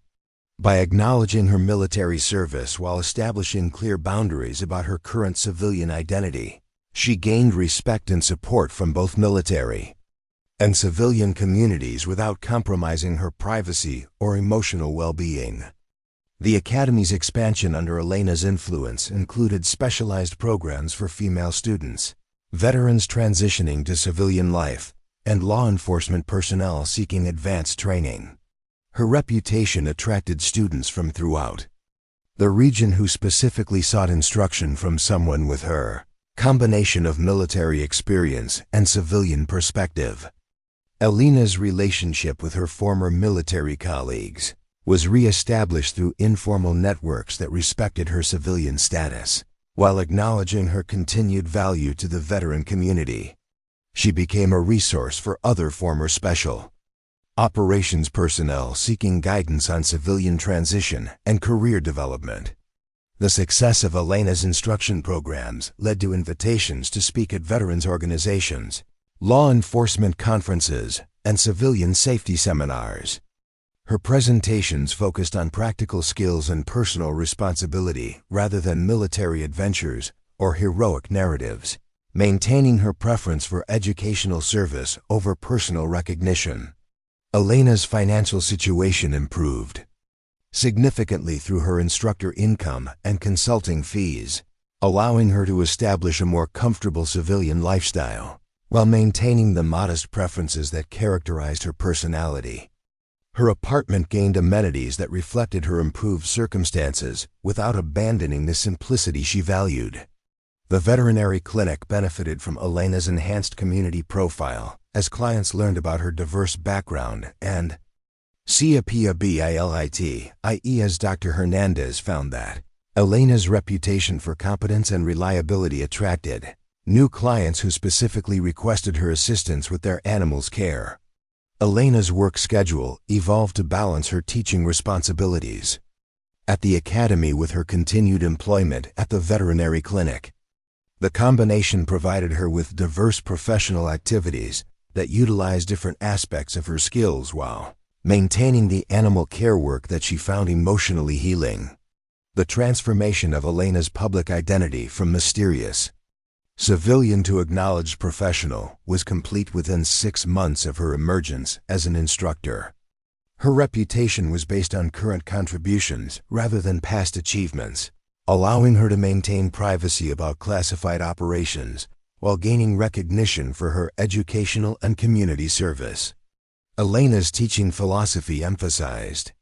By acknowledging her military service while establishing clear boundaries about her current civilian identity, she gained respect and support from both military and civilian communities without compromising her privacy or emotional well-being. The Academy's expansion under Elena's influence included specialized programs for female students, veterans transitioning to civilian life, and law enforcement personnel seeking advanced training. Her reputation attracted students from throughout the region who specifically sought instruction from someone with her combination of military experience and civilian perspective. Elena's relationship with her former military colleagues was re-established through informal networks that respected her civilian status, while acknowledging her continued value to the veteran community. She became a resource for other former special operations personnel seeking guidance on civilian transition and career development. The success of Elena's instruction programs led to invitations to speak at veterans organizations, law enforcement conferences, and civilian safety seminars. Her presentations focused on practical skills and personal responsibility rather than military adventures or heroic narratives, maintaining her preference for educational service over personal recognition. Elena's financial situation improved significantly through her instructor income and consulting fees, allowing her to establish a more comfortable civilian lifestyle, while maintaining the modest preferences that characterized her personality. Her apartment gained amenities that reflected her improved circumstances without abandoning the simplicity she valued. The veterinary clinic benefited from Elena's enhanced community profile as clients learned about her diverse background and CAPABILIT, i.e. as Dr. Hernandez found that Elena's reputation for competence and reliability attracted new clients who specifically requested her assistance with their animals' care. Elena's work schedule evolved to balance her teaching responsibilities at the Academy with her continued employment at the veterinary clinic. The combination provided her with diverse professional activities that utilized different aspects of her skills while maintaining the animal care work that she found emotionally healing. The transformation of Elena's public identity from mysterious civilian to acknowledged professional was complete within 6 months of her emergence as an instructor. Her reputation was based on current contributions rather than past achievements, allowing her to maintain privacy about classified operations while gaining recognition for her educational and community service. Elena's teaching philosophy emphasized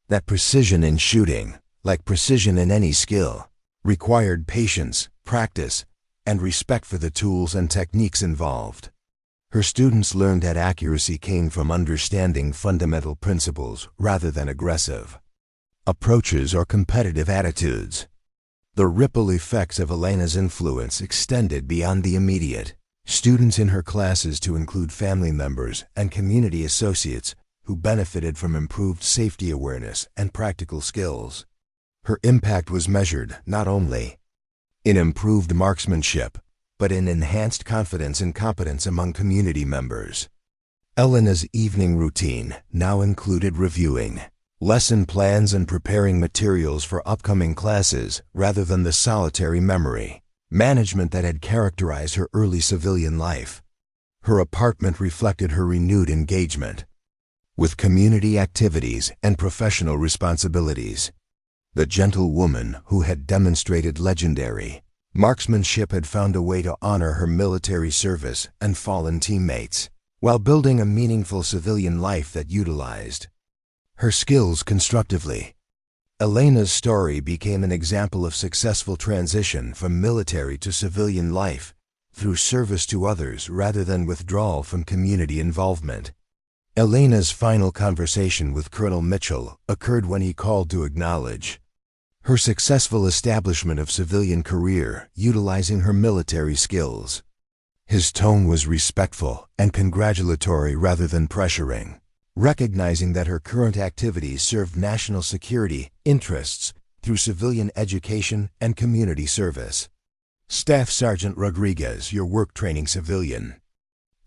that precision in shooting, like precision in any skill, required patience, practice, and respect for the tools and techniques involved. Her students learned that accuracy came from understanding fundamental principles rather than aggressive approaches or competitive attitudes. The ripple effects of Elena's influence extended beyond the immediate students in her classes to include family members and community associates who benefited from improved safety awareness and practical skills. Her impact was measured not only in improved marksmanship, but in enhanced confidence and competence among community members. Elena's evening routine now included reviewing lesson plans and preparing materials for upcoming classes rather than the solitary memory management that had characterized her early civilian life. Her apartment reflected her renewed engagement with community activities and professional responsibilities. The gentle woman who had demonstrated legendary marksmanship had found a way to honor her military service and fallen teammates, while building a meaningful civilian life that utilized her skills constructively. Elena's story became an example of successful transition from military to civilian life through service to others rather than withdrawal from community involvement. Elena's final conversation with Colonel Mitchell occurred when he called to acknowledge her successful establishment of civilian career utilizing her military skills. His tone was respectful and congratulatory rather than pressuring, recognizing that her current activities served national security interests through civilian education and community service. Staff Sergeant Rodriguez, your work training civilian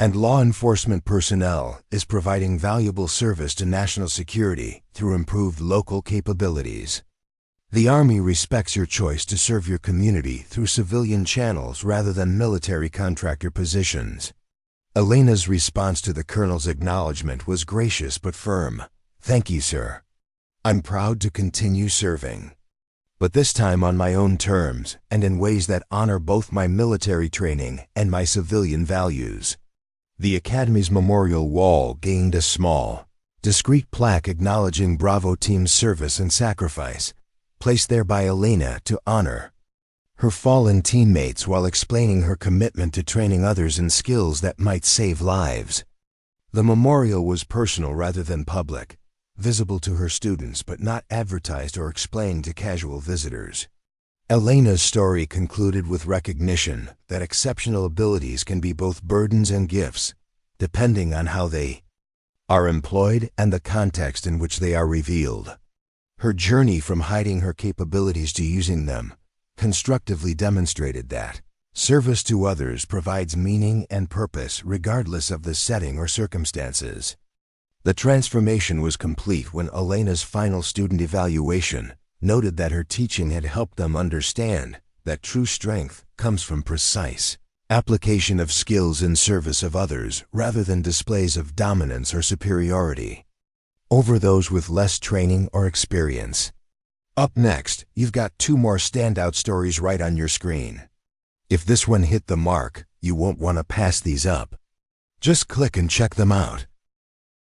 and law enforcement personnel, is providing valuable service to national security through improved local capabilities. The Army respects your choice to serve your community through civilian channels rather than military contractor positions. Elena's response to the Colonel's acknowledgement was gracious but firm. Thank you, sir. I'm proud to continue serving, but this time on my own terms and in ways that honor both my military training and my civilian values. The Academy's memorial wall gained a small, discreet plaque acknowledging Bravo Team's service and sacrifice, placed there by Elena to honor her fallen teammates while explaining her commitment to training others in skills that might save lives. The memorial was personal rather than public, visible to her students but not advertised or explained to casual visitors. Elena's story concluded with recognition that exceptional abilities can be both burdens and gifts, depending on how they are employed and the context in which they are revealed. Her journey from hiding her capabilities to using them constructively demonstrated that service to others provides meaning and purpose regardless of the setting or circumstances. The transformation was complete when Elena's final student evaluation noted that her teaching had helped them understand that true strength comes from precise application of skills in service of others rather than displays of dominance or superiority over those with less training or experience. Up next, you've got two more standout stories right on your screen. If this one hit the mark, you won't want to pass these up. Just click and check them out.